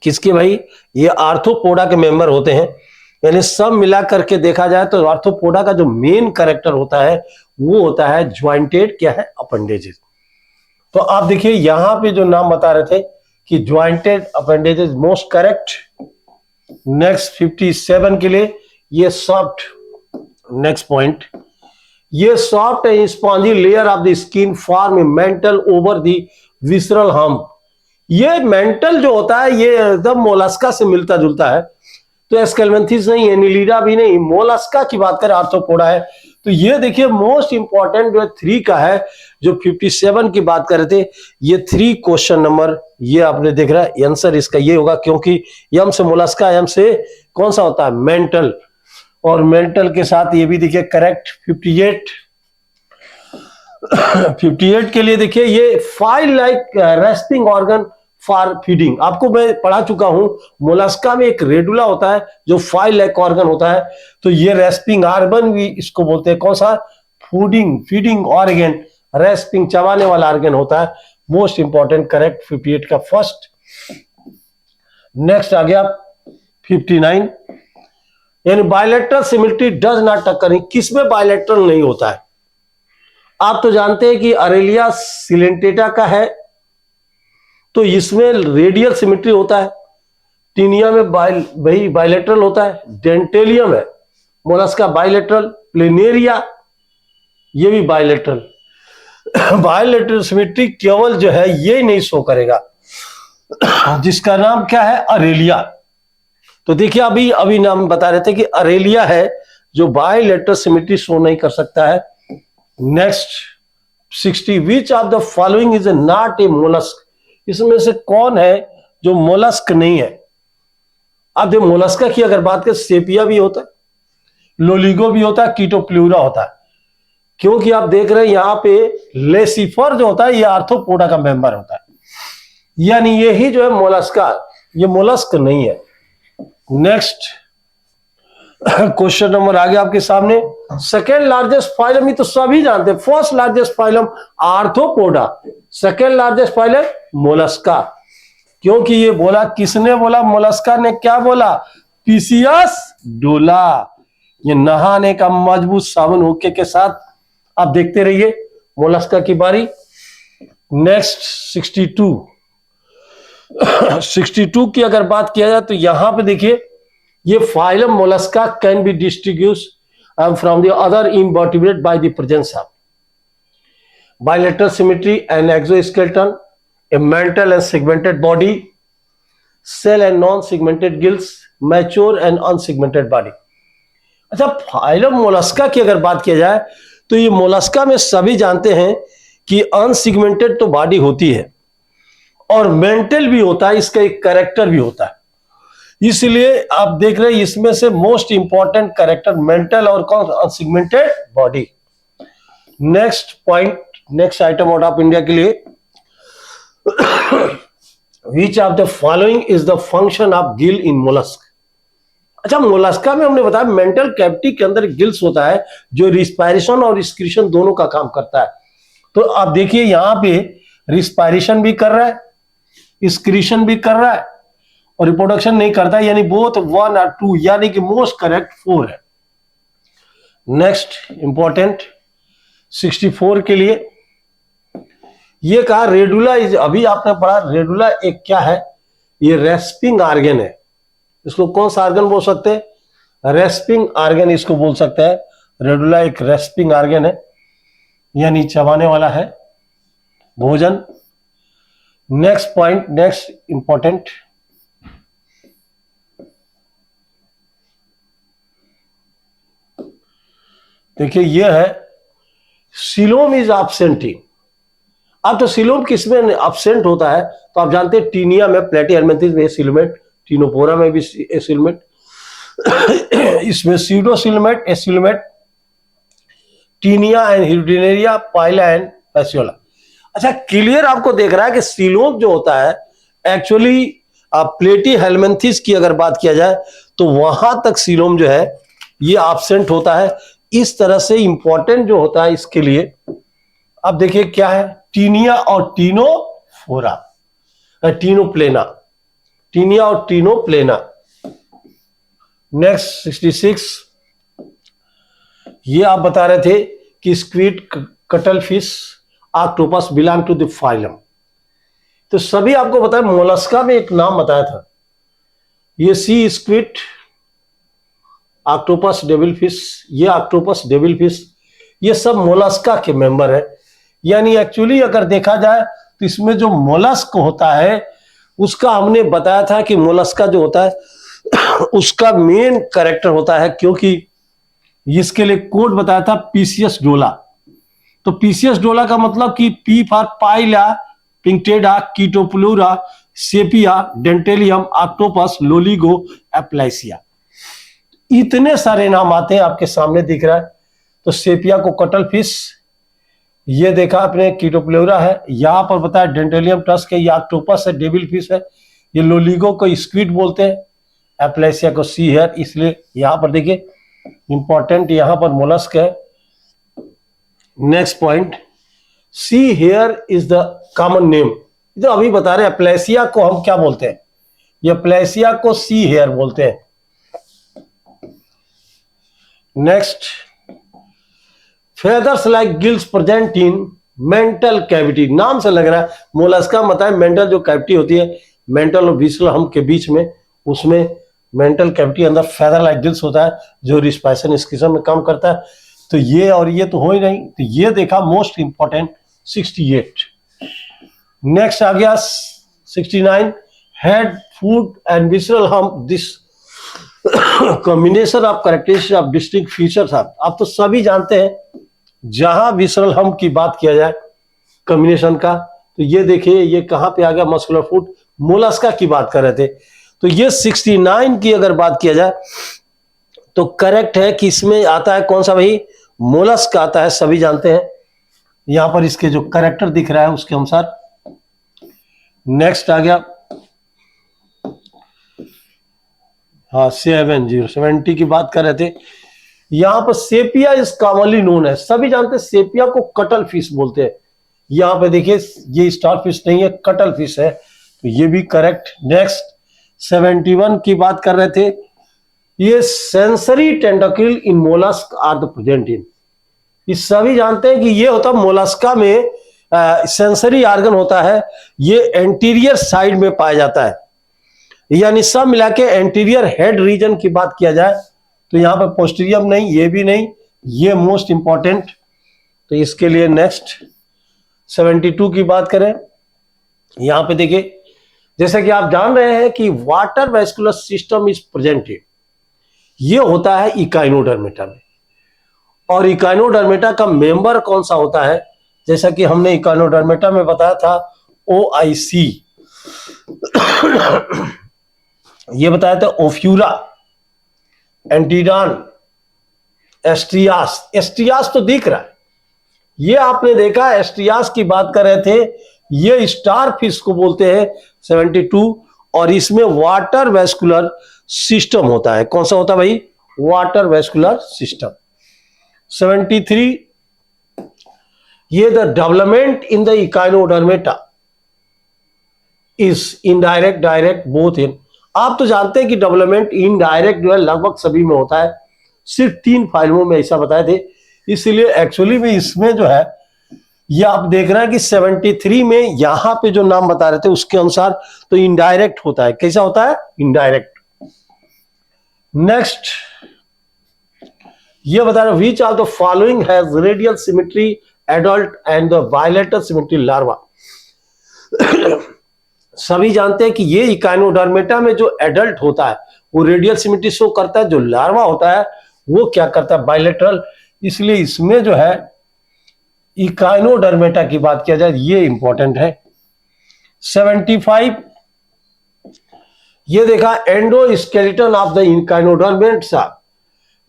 A: किसके भाई? ये आर्थ्रोपोडा के मेंबर होते हैं। यानी सब मिला करके देखा जाए तो आर्थ्रोपोडा का जो मेन कैरेक्टर होता है वो होता है ज्वाइंटेड क्या है? अपेंडेजेस। तो आप देखिए यहां पे जो नाम बता रहे थे कि jointed appendages most correct. Next 57 के लिए ये सॉफ्ट, नेक्स्ट पॉइंट, ये soft and spongy layer of the skin form A mental over the visceral hump. ये मेंटल जो होता है ये एकदम मोलस्का से मिलता जुलता है। तो एस्केलमेंथिस नहीं, एनिलिडा भी नहीं, मोलस्का की बात करें आर्थ्रोपोडा है। तो ये देखिए मोस्ट इंपॉर्टेंट जो 3 का है, जो 57 की बात कर रहे थे, ये 3 क्वेश्चन नंबर ये आपने देख रहा है, आंसर इसका ये होगा, क्योंकि यम से मोलस्का, यम से कौन सा होता है मेंटल, और मेंटल के साथ ये भी देखिए करेक्ट। 58 के लिए देखिए ये file like respiring organ for feeding. आपको मैं पढ़ा चुका हूं, मोलस्का में एक रेडुला होता है जो फाइल लाइक ऑर्गन होता है, तो ये रेस्पिंग ऑर्गन भी इसको बोलते हैं। कौन सा? फीडिंग ऑर्गन, रेस्पिंग चबाने वाला ऑर्गन होता है। मोस्ट इंपॉर्टेंट करेक्ट 58 का फर्स्ट। नेक्स्ट आ गया 59, यानी bilateral symmetry does not occur. किसमें बायलैटरल नहीं होता है? आप तो जानते हैं कि अरेलिया सिलेंटेटा का है तो इसमें रेडियल सिमेट्री होता है। टीनिया में वही बायलैटरल होता है। डेंटेलियम है मोलस्का बायलैटरल। प्लेनेरिया ये भी बायलैटरल। बायलैटरल सिमेट्री केवल जो है ये नहीं शो करेगा, जिसका नाम क्या है? अरेलिया। तो देखिए अभी नाम बता रहे थे कि अरेलिया है जो बायलैटरल सिमेट्री शो नहीं कर सकता है। Next 60, which of the following is not a mollusc. इसमें से कौन है जो मोलस्क नहीं है? अब देखो मोलस्का की अगर बात करें, सेपिया भी होता है, लोलिगो भी होता है, कीटोप्लूरा होता है। क्योंकि आप देख रहे हैं यहां पे लेसिफर जो होता है ये आर्थ्रोपोडा का मेंबर होता है, यानी यही जो है मोलस्का, ये मोलस्क नहीं है। नेक्स्ट क्वेश्चन नंबर आ गया आपके सामने। सेकेंड लार्जेस्ट फाइलम, ये तो सभी जानते हैं। First largest phylum arthropoda, second largest phylum Mollusca. क्योंकि ये बोला, किसने बोला? मोलस्का ने क्या बोला? पीसियस डोला। ये नहाने का मजबूत साबुन हुक्के के साथ। आप देखते रहिए मोलस्का की बारी। नेक्स्ट 62 की अगर बात किया जाए तो यहां पे देखिए ये phylum Mollusca can be distinguish from the other invertebrate by the presence of bilateral symmetry and exoskeleton, a mental and segmented body, cell and non-segmented gills, mature and unsegmented body। अच्छा, फाइलम मोलस्का की अगर बात किया जाए तो ये मोलस्का में सभी जानते हैं कि अनसिगमेंटेड तो बॉडी होती है और मेंटल भी होता है, इसका एक कैरेक्टर भी होता है। इसलिए आप देख रहे हैं इसमें से मोस्ट इंपॉर्टेंट कैरेक्टर मेंटल और कौन? Unsegmented body. Next point, next item out of India के लिए, which of the following is the function of gill in mollusc. अच्छा, मोलस्का में हमने बताया मेंटल कैविटी के अंदर गिल्स होता है जो रिस्पायरेशन और एक्सक्रीशन दोनों का काम करता है। तो आप देखिए यहां पे रिस्पायरेशन भी कर रहा है, एक्सक्रीशन भी कर रहा है और रिप्रोडक्शन नहीं करता, यानी बोथ 1 और 2, यानी कि मोस्ट करेक्ट 4 है। नेक्स्ट इंपॉर्टेंट 64 के लिए ये कहा रेडुला इज, अभी आपने पढ़ा रेडुला एक क्या है? ये रेस्पिंग ऑर्गन है। इसको कौन सा ऑर्गन बोल सकते हैं? रेस्पिंग ऑर्गन इसको बोल सकते हैं। रेडुला एक रेस्पिंग ऑर्गन है, यानी चबाने वाला है भोजन। नेक्स्ट पॉइंट, नेक्स्ट इंपॉर्टेंट, देखिए ये है सीलोम इज एब्सेंट। अब तो सीलोम किसमें एब्सेंट होता है? तो आप जानते हैं टीनिया में, प्लेटीहेलमिंथेस में एसिलोमेट, टीनोपोरा में भी एसिलोमेट, इसमें pseudocoelomate, acoelomate, taenia and hirudinaria, pila and fasciola. अच्छा, क्लियर आपको देख रहा है कि सीलोम जो होता है एक्चुअली प्लेटीहेलमिंथेस की अगर बात किया जाए तो वहां तक सीलोम जो है ये एब्सेंट होता है। इस तरह से इंपॉर्टेंट जो होता है इसके लिए, अब देखिए क्या है? टीनिया और टीनोफोरा, टीनोप्लेना, टीनिया और टीनोप्लेना। नेक्स्ट 66, ये आप बता रहे थे कि squid, cuttlefish octopus belong to the phylum. तो सभी आपको बताया, मोलस्का में एक नाम बताया था, ये सी स्क्विड, ऑक्टोपस डेविल फिश, ये ऑक्टोपस डेविल फिश, ये सब मोलस्का के मेंबर है। यानी एक्चुअली अगर देखा जाए तो इसमें जो मोलस्क होता है उसका हमने बताया था कि मोलस्का जो होता है उसका मेन कैरेक्टर होता है, क्योंकि इसके लिए कोड बताया था पीसियस डोला। तो पीसियस डोला का मतलब कि P for pila, pinctada, chaetopleura, sepia, dentalium, octopus, loligo, aplysia, इतने सारे नाम आते हैं, आपके सामने दिख रहा है। तो सेपिया को कटल फिश, ये देखा आपने कीटोप्लूरा है, यहां पर बताया डेंटेलियम टस्क है, ये ऑक्टोपस है, डेविल फिश है, ये लोलिगो को स्क्विड बोलते हैं, एप्लाइसिया को सी हेयर। इसलिए यहां पर देखिए इंपॉर्टेंट यहां पर मोलस्क है। Next point, see here is the common name. तो अभी बता रहे एप्लाइसिया को हम क्या बोलते हैं, ये एप्लाइसिया को सी हेयर बोलते हैं। Next, feathers like gills present in mantle cavity. नाम से लग रहा है मोलस्का मतलब मेंटल जो कैविटी होती है मेंटल और विसरल हम के बीच में, उसमें मेंटल कैविटी अंदर फेदर लाइक गिल्स होता है जो रिस्पायरेशन स्किज्म में काम करता है। तो ये और ये तो हो ही नहीं, तो ये देखा मोस्ट इंपॉर्टेंट 68। नेक्स्ट आ गया 69, हेड, फूड एंड विसरल हम, this combination of characteristics of distinct features. आप तो सभी जानते हैं जहां विसरल हम की बात किया जाए कॉम्बिनेशन का, तो ये देखिए ये कहां पे आ गया, मस्कुलर फूड, मोलस्का की बात कर रहे थे। तो ये 69 की अगर बात किया जाए तो करेक्ट है कि इसमें आता है कौन सा भाई, मोलस्क आता है, सभी जानते हैं। यहां पर इसके जो करेक्टर दिख रहा है उसके अनुसार। नेक्स्ट आ गया हाँ 70 की बात कर रहे थे। यहां पर सेपिया इज कॉमनली नोन है, सभी जानते हैं सेपिया को कटल फिश बोलते हैं। यहां पे देखिए ये स्टार फिश नहीं है, कटल फिश है, तो ये भी करेक्ट। नेक्स्ट 71 की बात कर रहे थे, ये sensory tentacle in mollusc are the present in. ये सभी जानते हैं कि ये होता मोलस्का में सेंसरी ऑर्गन होता है, ये एंटीरियर साइड में पाया जाता है। यानी सब मिला के एंटीरियर हेड रीजन की बात किया जाए तो यहां पर पोस्टीरियम नहीं, ये भी नहीं, ये मोस्ट इंपॉर्टेंट। तो इसके लिए नेक्स्ट 72 की बात करें, यहां पे देखिए जैसे कि आप जान रहे हैं कि water vascular system is presented, ये होता है इकाइनोडर्मेटा में। और इकाइनोडर्मेटा का मेंबर कौन सा होता है, जैसा कि हमने इकाइनोडर्मेटा में बताया था ओआईसी, ये बताया था ओफ्यूरा, एंटीडान, एस्ट्रियास। एस्ट्रियास तो दिख रहा है, ये आपने देखा, एस्ट्रियास की बात कर रहे थे, ये स्टार फिश को बोलते हैं 72। और इसमें वाटर वेस्कुलर सिस्टम होता है, कौन सा होता है भाई, वाटर वेस्कुलर सिस्टम। 73, ये the development in the Echinodermata is indirect, direct, both in. आप तो जानते हैं कि डेवलपमेंट इनडायरेक्ट जो है लगभग सभी में होता है, सिर्फ 3 फाइलमों में ऐसा बताए थे। इसलिए एक्चुअली में इसमें जो है ये आप देख रहे हैं कि 73 में यहां पे जो नाम बता रहे थे उसके अनुसार तो इनडायरेक्ट होता है। कैसा होता है, इनडायरेक्ट। नेक्स्ट ये बता रहे which of the following has radial symmetry adult and the bilateral symmetry larva. सभी जानते हैं कि ये इकाइनोडर्मेटा में जो एडल्ट होता है वो रेडियल सिमेट्री शो करता है, जो लार्वा होता है वो क्या करता है, बायलैटरल। इसलिए इसमें जो है इकाइनोडर्मेटा की बात किया जाए ये इंपॉर्टेंट है। 75, ये देखा एंडोस्केलेटन ऑफ द इकाइनोडर्मेटा।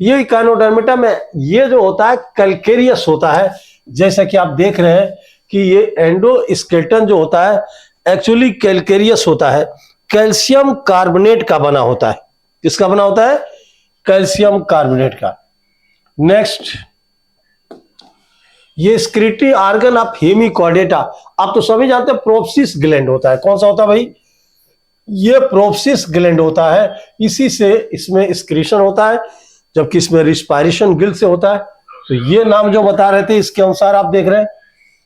A: ये इकाइनोडर्मेटा में ये जो होता है कैल्केरियस होता है, जैसा कि आप देख रहे हैं कि ये एंडोस्केलेटन जो होता है एक्चुअली कैल्केरियस होता है, कैल्शियम कार्बोनेट का बना होता है। किसका बना होता है, कैल्शियम कार्बोनेट का। नेक्स्ट, ये स्क्रिटी ऑर्गन ऑफ हेमिकॉर्डेटा। आप तो सभी जानते हैं प्रोप्सिस ग्लैंड होता है, कौन सा होता है भाई, ये प्रोप्सिस ग्लैंड होता है, इसी से इसमें एक्सक्रीशन होता है, जबकि इसमें रिस्पायरेशन गिल से होता है। तो ये नाम जो बता रहे थे इसके अनुसार आप देख रहे हैं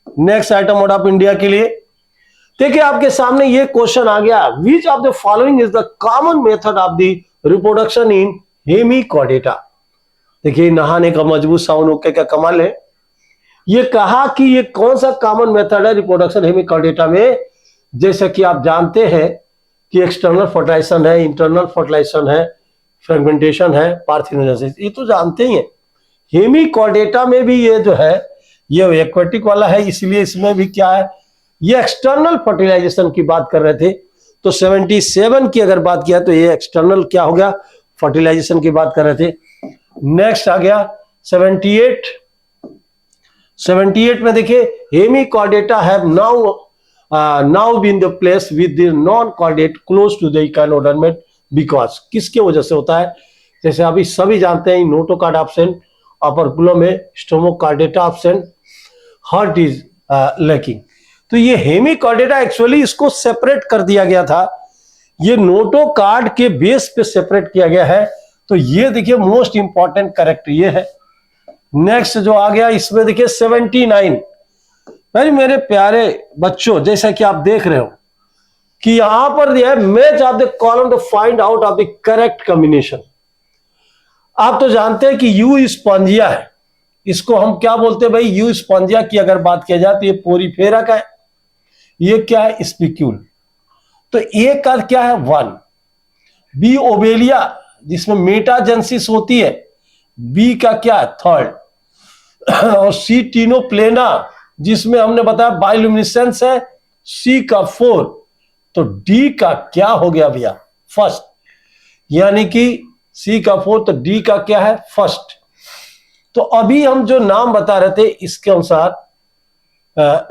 A: next item mode of India के लिए देखिए आपके सामने ये क्वेश्चन आ गया, विच of the following is the common method of the reproduction in Hemichordata. देखिए नहाने का मजबूत साउंड ओके क्या कमाल है। ये कहा कि ये कौन सा कॉमन मेथड है रिप्रोडक्शन हेमिकॉर्डेटा में। जैसा कि आप जानते हैं कि एक्सटर्नल फर्टिलाइजेशन है, इंटरनल फर्टिलाइजेशन है, फ्रेगमेंटेशन है, पार्थिनोजेनेसिस, ये तो जानते ही हैं। हेमिकॉर्डेटा में भी ये जो है ये एक्वेटिक वाला है, इसलिए इसमें भी क्या है, ये एक्सटर्नल फर्टिलाइजेशन की बात कर रहे थे। तो 77 की अगर बात किया तो ये एक्सटर्नल क्या हो गया, फर्टिलाइजेशन की बात कर रहे थे। नेक्स्ट आ गया 78 में देखिए hemichordata have now been the place with the non chordate close to the echinodermata because, किसके वजह से होता है, जैसे अभी सभी जानते हैं नोटोकार्ड एब्सेंट, अपर पुलो में स्टोमोकार्डेटा एब्सेंट, हार्ट इज लैकिंग। तो ये हेमिकॉर्डेटा एक्चुअली इसको सेपरेट कर दिया गया था, ये नोटोकार्ड के बेस पे सेपरेट किया गया है। तो ये देखिए मोस्ट इंपॉर्टेंट करेक्ट ये है। नेक्स्ट जो आ गया इसमें देखिए 79, मेरे प्यारे बच्चों जैसा कि आप देख रहे हो कि यहां पर दिया है match of the column to find out of the correct combination. आप तो जानते हैं कि यू स्पॉन्जिया है, इसको हम क्या बोलते हैं भाई, यू स्पॉन्जिया की अगर बात किया जाए तो ये पोरीफेरा का है, ये क्या है स्पिक्यूल। तो ए का क्या है 1, बी ओबेलिया जिसमें मेटाजेंसिस होती है, बी का क्या है 3rd, और सी टीनोप्लेना जिसमें हमने बताया बायोल्यूमिनेसेंस है, सी का 4। तो डी का क्या हो गया भैया 1st, यानी कि सी का 4 तो डी का क्या है 1st। तो अभी हम जो नाम बता रहे थे इसके अनुसार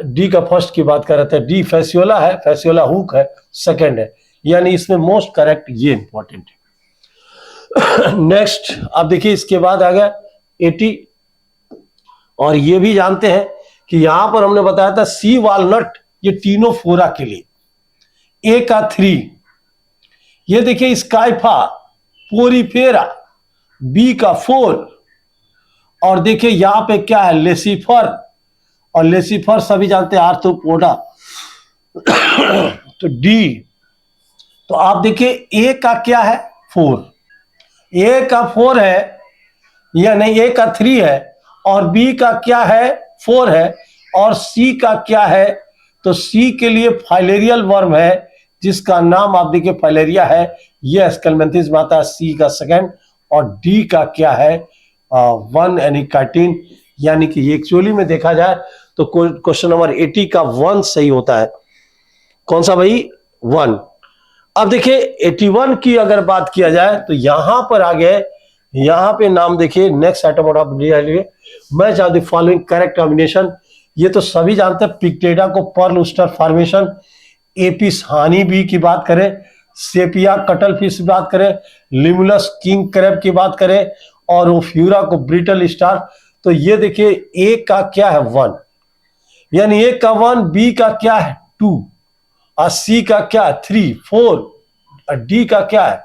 A: डी का 1st की बात कर रहे थे, डी फैसियोला है, फैसियोला हुक है, 2nd है, यानी इसमें मोस्ट करेक्ट ये इंपॉर्टेंट है। नेक्स्ट आप देखिए इसके बाद आ गया 80, और ये भी जानते हैं कि यहां पर हमने बताया था सी वालनट ये टीनोफोरा के लिए, ए का 3, ये देखिए स्काइफा पोरीफेरा, बी का 4, और देखिए यहां पे क्या है लेसिफर, और लेसिफर सभी जानते हैं आर्थ्रोपोडा। तो डी, तो आप देखिए ए का क्या है 4, ए का 4 है या नहीं, ए का 3 है और बी का क्या है 4 है, और सी का क्या है, तो सी के लिए फाइलेरियल वर्म है जिसका नाम आप देखिए फाइलेरिया है, ये स्केलमेंथिस में आता है, सी का 2nd, और डी का क्या है 1 एनिकाइटिन, यानी कि एक्चुअली में देखा जाए तो क्वेश्चन नंबर 80 का 1 सही होता है। कौन सा भाई 1। अब देखिए 81 की अगर बात किया जाए तो यहां पर आ गए, यहां पे नाम देखिए next item of match of the following correct combination. ये तो सभी जानते हैं पिक्टेडा को पर्ल ऊस्टर फॉर्मेशन, एपिस हानी बी की बात करें, सेपिया कटल फिश की बात करें, लिमुलस किंग क्रैब की बात करें, और ओफ्यूरा को ब्रिटल स्टार। तो ये देखिए ए का क्या है 1, यानी ए का 1, बी का क्या है 2, और सी का क्या है 3 4, और डी का क्या है,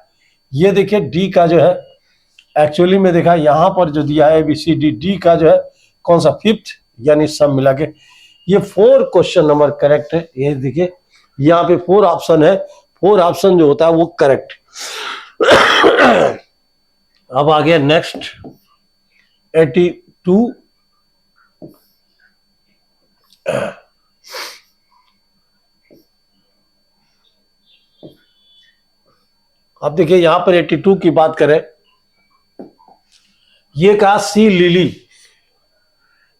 A: ये देखिए डी का जो है एक्चुअली में देखा यहां पर जो दिया है ABCD, डी का जो है कौन सा 5th, यानी सब मिला के ये 4 क्वेश्चन नंबर करेक्ट है। ये देखिए यहाँ पे 4 ऑप्शन है, 4 ऑप्शन जो होता है वो करेक्ट। अब आ गया नेक्स्ट 82, अब देखिए यहां पर 82 की बात करें, ये कहा सी लिली,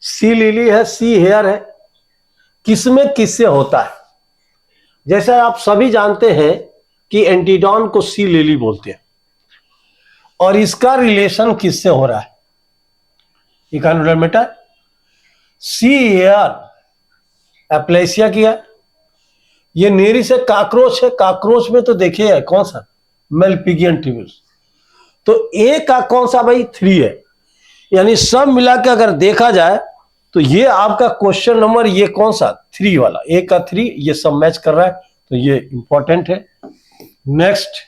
A: सी लिली है, सी हेयर है, किसमें किससे होता है। जैसा आप सभी जानते हैं कि एंटीडॉन को सी लिली बोलते हैं, और इसका रिलेशन किससे हो रहा है, इकानोडर्मेटा, सी हेयर एप्लेसिया किया, ये नेरी से काकरोच है, काकरोच में तो देखिए है कौन सा मेलपिगियन ट्यूबुल्स। तो ए का कौन सा भाई 3 है, यानी सब मिला के अगर देखा जाए तो ये आपका क्वेश्चन नंबर ये कौन सा 3 वाला, ए का 3 ये सब मैच कर रहा है, तो ये इंपॉर्टेंट है। नेक्स्ट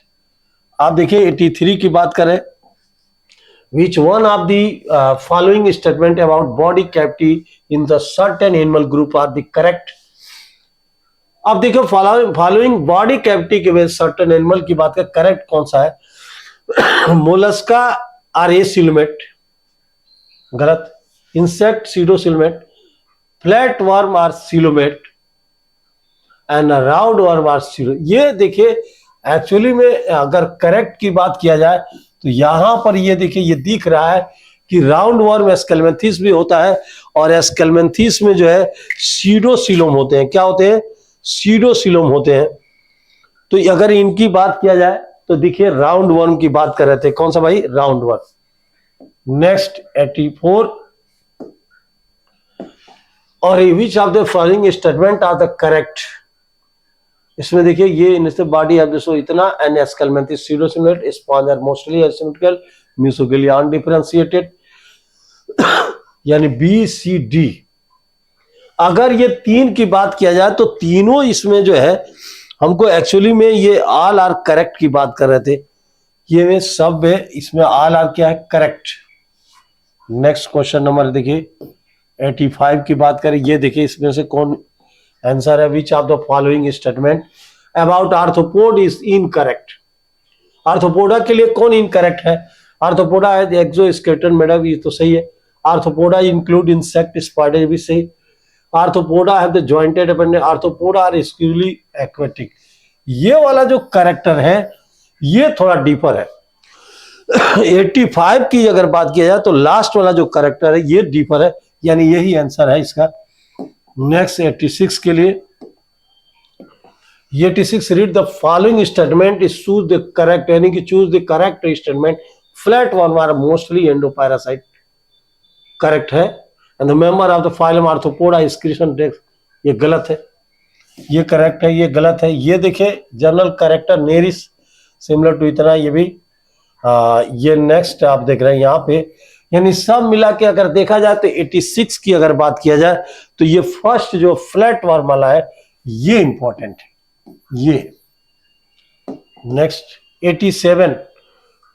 A: आप देखिए 83 की बात करें, Which one of the following statement about body cavity in the certain animal group are the correct? अब देखो फॉलोइंग बॉडी कैविटी के में सर्टेन एनिमल की बात कर, करेक्ट कौन सा है? मोलस्का आर एसिलोमेट, गलत. Insect pseudocoelomate, flat worm are coelomate and round worm are सिलो. ये देखिए एक्चुअली में अगर करेक्ट की बात किया जाए तो यहां पर ये देखिए ये दिख रहा है कि राउंड वर्म एस्केलमेंथिस भी होता है और एस्केलमेंथिस में जो है सीडोसिलोम होते हैं. क्या होते हैं? सीडोसिलोम होते हैं. तो अगर इनकी बात किया जाए तो देखिए राउंड वर्म की बात कर रहे थे. कौन सा भाई? Round worm. नेक्स्ट 84. और which of the following statement are the correct? इसमें देखिए ये इनसे बॉडी ऑफ दिस इतना and aschelminthes pseudocoelomate, sponge are mostly asymmetrical, mesoglea undifferentiated, यानी बी सी डी. अगर ये तीन की बात किया जाए तो तीनों इसमें जो है हमको एक्चुअली में ये ऑल आर करेक्ट की बात कर रहे थे. ये में सब है, इसमें ऑल आर क्या है? करेक्ट. नेक्स्ट क्वेश्चन नंबर देखिए 85 की बात करें. ये देखिए इसमें से कौन आंसर है? विच of the following statement about arthropod is incorrect? Arthropoda के लिए कौन इनकरेक्ट है? आर्थ्रोपोडा है एक्सोस्केलेटन मेड ऑफ, ये तो सही है. आर्थ्रोपोडा इंक्लूड इंसेक्ट, स्पाइडर, भी सही. Arthropoda have the jointed appendage, Arthropoda are exclusively aquatic. ये वाला जो करेक्टर है ये थोड़ा डीपर है. 85 की अगर बात किया जाए तो लास्ट वाला जो करेक्टर है ये डीपर है, यानी यही आंसर है इसका. नेक्स्ट 86 के लिए 86. Read the following statement is choose the correct, यानी कि choose the correct statement. Flat worm are mostly endoparasite, correct है. And the member of the phylum arthropoda excretion ducts, ये गलत है. ये करेक्ट है, ये गलत है. ये देखिए general character Nereis similar to इतना, ये भी ये नेक्स्ट आप देख रहे हैं यहाँ पे. यानी सब मिला के अगर देखा जाए तो 86 की अगर बात किया जाए तो ये फर्स्ट जो फ्लैट वर्म वाला है ये इंपॉर्टेंट है. ये नेक्स्ट 87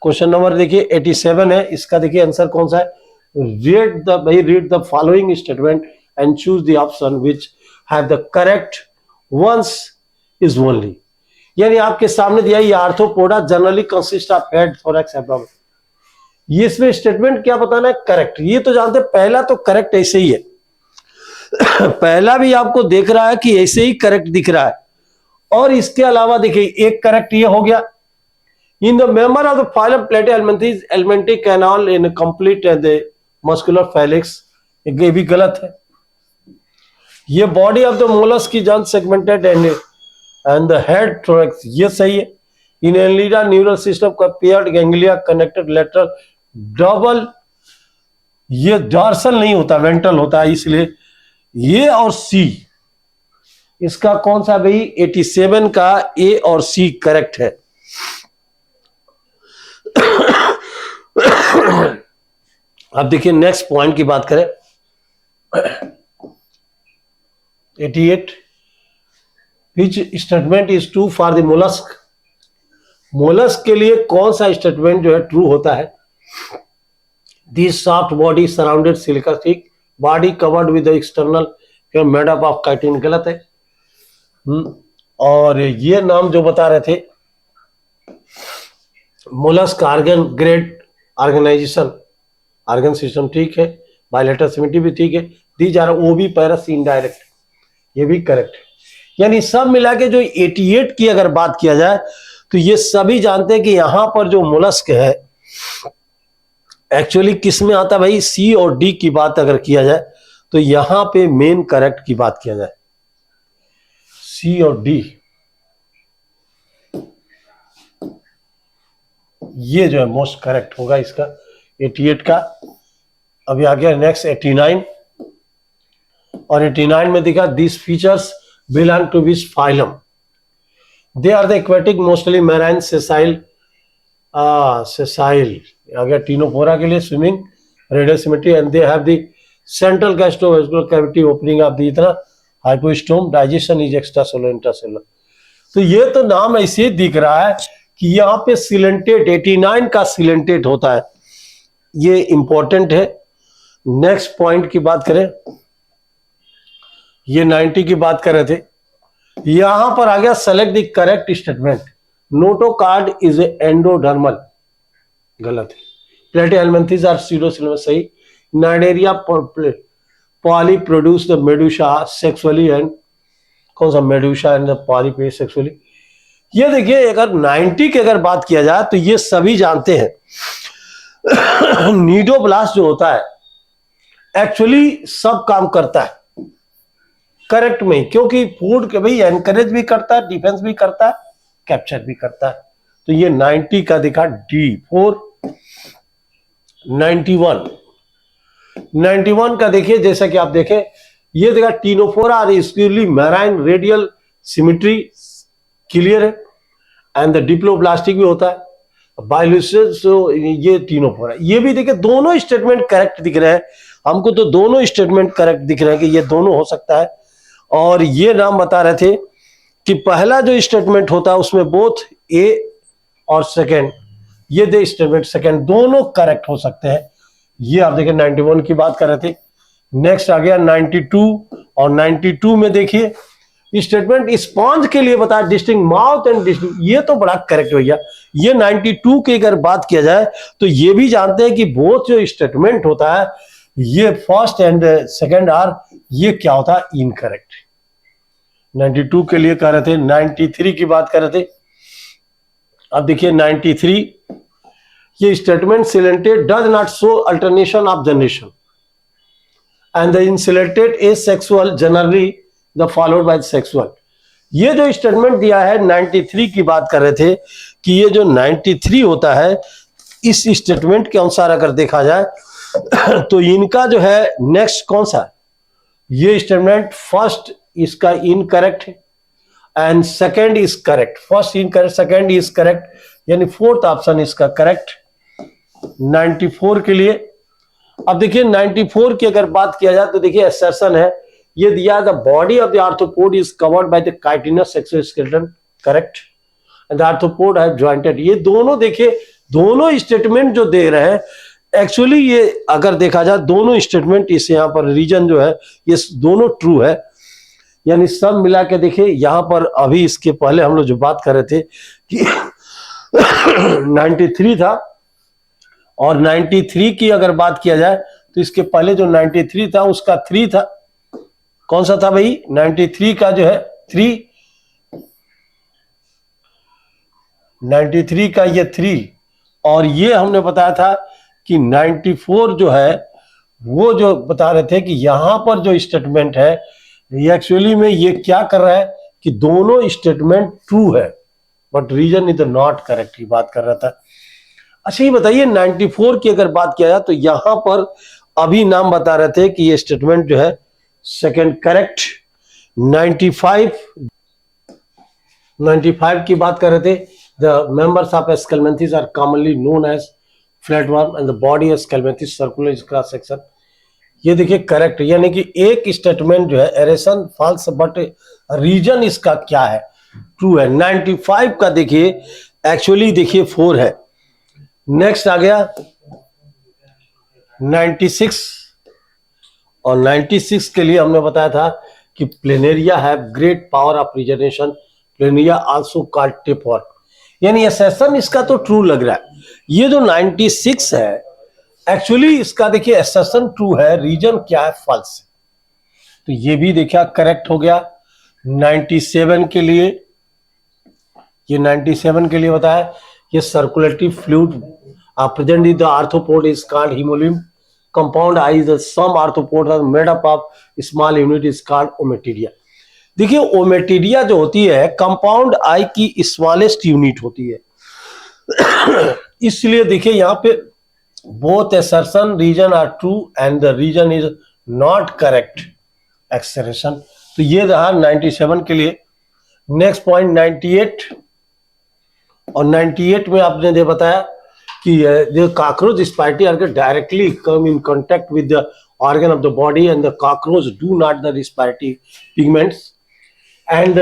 A: क्वेश्चन नंबर देखिए 87 है. इसका देखिए आंसर कौन सा है? read the following statement and choose the option which have the correct ones is only. यानी आपके सामने दिया ये arthropoda generally consist of head, thorax, abdomen. ये इसमें स्टेटमेंट क्या बताना है? करेक्ट. ये तो जानते पहला तो करेक्ट ऐसे ही है. पहला भी आपको देख रहा है कि ऐसे ही करेक्ट दिख रहा है. और इसके अलावा देखिए एक करेक्ट ये हो गया. In the member of the phylum platyhelminthes alimentary canal in complete the muscular pharynx, ये भी गलत है. ये बॉडी ऑफ द मोलस्क की joint segmented and the head thorax, ये सही है. इन एनलिडा न्यूरल सिस्टम का paired ganglia connected lateral double, ये डॉर्सल नहीं होता, वेंट्रल होता है, इसलिए ये और सी. इसका कौन सा भाई? 87 का ए और सी करेक्ट है. अब देखिए नेक्स्ट पॉइंट की बात करें 88. Which statement is true for the mollusc? Mollusc के लिए कौन सा स्टेटमेंट जो है ट्रू होता है? This soft body surrounded silica thick body covered with external made up of chitin, गलत है. और ये नाम जो बता रहे थे mollusc organ grade organisation, organ system ठीक है. बायलेटरल सिमेट्री भी ठीक है. These are oviparous indirect, ये भी करेक्ट है. यानी सब मिला के जो 88 की अगर बात किया जाए तो ये सभी जानते हैं कि यहां पर जो मोलस्क है एक्चुअली किस में आता है भाई? सी और डी की बात अगर किया जाए तो यहां पे मेन करेक्ट की बात किया जाए सी और डी, ये जो है मोस्ट करेक्ट होगा इसका 88 का. अभी आ गया नेक्स्ट 89. और 89 में देखा this features belong to which phylum? They are the aquatic mostly marine sessile, sessile आ गया. टीनोफोरा के लिए swimming, radial symmetry and they have the central gastrovascular cavity opening of the इतना hypostome, digestion is extracellular intracellular. तो ये तो नाम ऐसे ही दिख रहा है कि यहाँ पे सिलेंटेट 89 का सिलेंटेट होता है. ये इंपॉर्टेंट है। नेक्स्ट पॉइंट की बात करें, ये 90 की बात कर रहे थे, यहां पर आ गया select the correct statement. Notochord is endodermal, गलत है। प्लेटिहेल्मिन्थेस आर सीरोसिल्वस, सही। Cnidaria poly produce the Medusa sexually and, कौन सा Medusa and the poly sexually. ये देखिए अगर 90 की अगर बात किया जाए तो ये सभी जानते हैं नीडोब्लास्ट जो होता है एक्चुअली सब काम करता है करेक्ट में, क्योंकि फूड के भाई एनकरेज भी करता है, डिफेंस भी करता है, कैप्चर भी करता है। तो ये 90 का दिखा डी 4। 91 का देखिए, जैसा कि आप देखें ये देखा ctenophora are exclusively marine radial symmetry, clear है। एंड द डिप्लोब्लास्टिक भी होता है बायोलिसिस, ये टीनोफोरा। ये भी देखिए दोनों स्टेटमेंट करेक्ट दिख रहे हैं हमको, तो दोनों स्टेटमेंट करेक्ट दिख रहे हैं कि ये दोनों हो सकता है। और ये नाम बता रहे थे कि पहला जो स्टेटमेंट होता है उसमें बोथ ए और सेकेंड, ये दे स्टेटमेंट सेकेंड दोनों करेक्ट हो सकते हैं। ये आप देखिए 91 की बात कर रहे थे। नेक्स्ट आ गया 92, और 92 में देखिए स्टेटमेंट स्पॉन्ज के लिए बताया डिस्टिंक्ट माउथ एंड डिस्टिंक्ट, ये तो बड़ा करेक्ट हो गया। ये 92 की अगर बात किया जाए तो ये भी जानते हैं कि बोथ जो स्टेटमेंट होता है ये फर्स्ट एंड सेकेंड आर, ये क्या होता है इनकरेक्ट। 92 के लिए कह रहे थे। 93 की बात कर रहे थे। अब देखिए 93, ये statement selected does not show alternation of generation and the in selected asexual generally the followed by sexual. ये जो स्टेटमेंट दिया है 93 की बात कर रहे थे कि ये जो 93 होता है इस स्टेटमेंट के अनुसार अगर देखा जाए तो इनका जो है नेक्स्ट कौन सा है, ये स्टेटमेंट फर्स्ट इसका इनकरेक्ट है and second is correct. First incorrect, second is correct, यानी फोर्थ ऑप्शन इसका करेक्ट 94 के लिए। अब देखिए 94 की अगर बात किया जाए तो देखिए असर्शन है, ये दिया the body of the arthropod is covered by the chitinous exoskeleton, correct. And the arthropod have jointed, ये दोनों देखिए दोनों स्टेटमेंट जो दे रहे हैं एक्चुअली ये अगर देखा जाए दोनों स्टेटमेंट इस यहाँ पर रीजन जो है ये दोनों ट्रू है, यानी सब मिला के देखिए यहां पर अभी इसके पहले हम लोग जो बात कर रहे थे कि 93 था और 93 की अगर बात किया जाए तो इसके पहले जो 93 था उसका 3 था, कौन सा था भाई 93 का जो है 3, 93 का ये 3, और ये हमने बताया था कि 94 जो है वो जो बता रहे थे कि यहां पर जो स्टेटमेंट है एक्चुअली में ये क्या कर रहा है कि दोनों स्टेटमेंट ट्रू है but reason is not correct की बात कर रहा था। अच्छा ये बताइए 94 की अगर बात किया जाए तो यहां पर अभी नाम बता रहे थे कि ये स्टेटमेंट जो है सेकंड करेक्ट। 95 की बात कर रहे थे, the members of aschelminthes are commonly known as flatworm and the body of aschelminthes circular cross section, ये देखिए करेक्ट, यानी कि एक स्टेटमेंट जो है एरेशन फॉल्स बट रीजन इसका क्या है ट्रू है। 95 का देखिए एक्चुअली देखिए 4 है। नेक्स्ट आ गया 96, और 96 के लिए हमने बताया था कि planaria have great power of regeneration, planaria also called tapeworm, यानी एसेशन इसका तो ट्रू लग रहा है। ये जो 96 है एक्चुअली इसका देखिए एसेशन ट्रू है, रीजन क्या है फॉल्स, तो ये भी देखिए करेक्ट हो गया। 97 के लिए, ये 97 के लिए बताया ये circulatory fluid present in the arthropod is called haemolymph, compound eye the some arthropod are made up of small unit is called ommatidia. देखिए ओमेटिडिया जो होती है कंपाउंड आई की स्मॉलेस्ट यूनिट होती है इसलिए देखिए यहाँ पे both assertion region are true and the region is not correct acceleration, तो ये रहा 97 के लिए। नेक्स्ट पॉइंट 98, और 98 में आपने ये बताया कि the cockroach spider are directly come in contact with the organ of the body and the cockroach do not the respiratory pigments and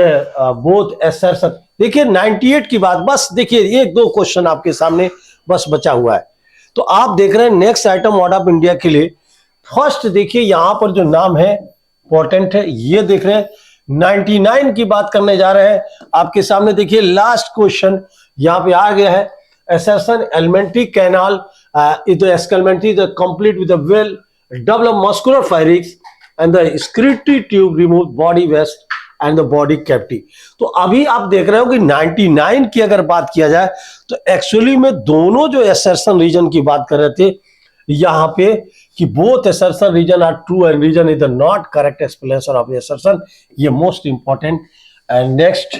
A: both assertion। देखिए 98 की बात, बस देखिए एक दो क्वेश्चन आपके सामने बस बचा हुआ है, तो आप देख रहे हैं next item order of India के लिए फर्स्ट देखिए यहां पर जो नाम है इंपॉर्टेंट है, ये देख रहे हैं 99 की बात करने जा रहे हैं। आपके सामने देखिए लास्ट क्वेश्चन यहां पे आ गया है। assertion elementary canal is the escalmentary the complete with the well developed muscular pharynx and the excretory tube remove body waste and the body cavity। तो अभी आप देख रहे हो कि 99 की अगर बात किया जाए तो एक्चुअली में दोनों जो assertion रीजन की बात कर रहे थे यहाँ पे कि both assertion reason are true and reason is the not correct explanation of assertion, ये मोस्ट इंपॉर्टेंट। एंड नेक्स्ट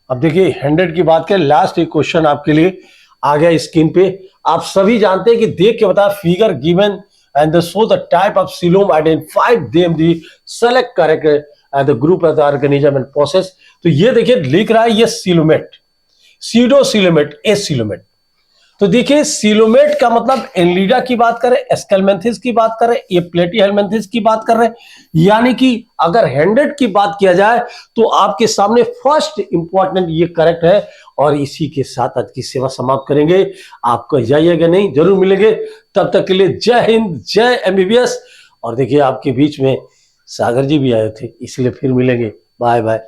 A: अब देखिए 100 की बात करें, लास्ट एक क्वेश्चन आपके लिए आ गया स्क्रीन पे। आप सभी जानते हैं कि देख के बता figure given and the show the type of coelom identified them the select correct the group of the organism and process. तो ये देखिए लिख रहा है ये सीलोमेट, सीडो सीलोमेट, ए सीलोमेट। तो देखिए सीलोमेट का मतलब एनलीडा की बात करें, एस्केलमेंथिस की बात करें, ये प्लेटीहेलमिन्थिस की बात कर रहे हैं। यानी कि अगर 100 की बात किया जाए तो आपके सामने फर्स्ट इंपॉर्टेंट ये करेक्ट है। और इसी के साथ आज की सेवा समाप्त करेंगे। आपको जाइएगा नहीं, जरूर मिलेंगे। तब तक के लिए जय हिंद, जय एमबीबीएस। और देखिए आपके बीच में सागर जी भी आए थे, इसलिए फिर मिलेंगे। Bye bye.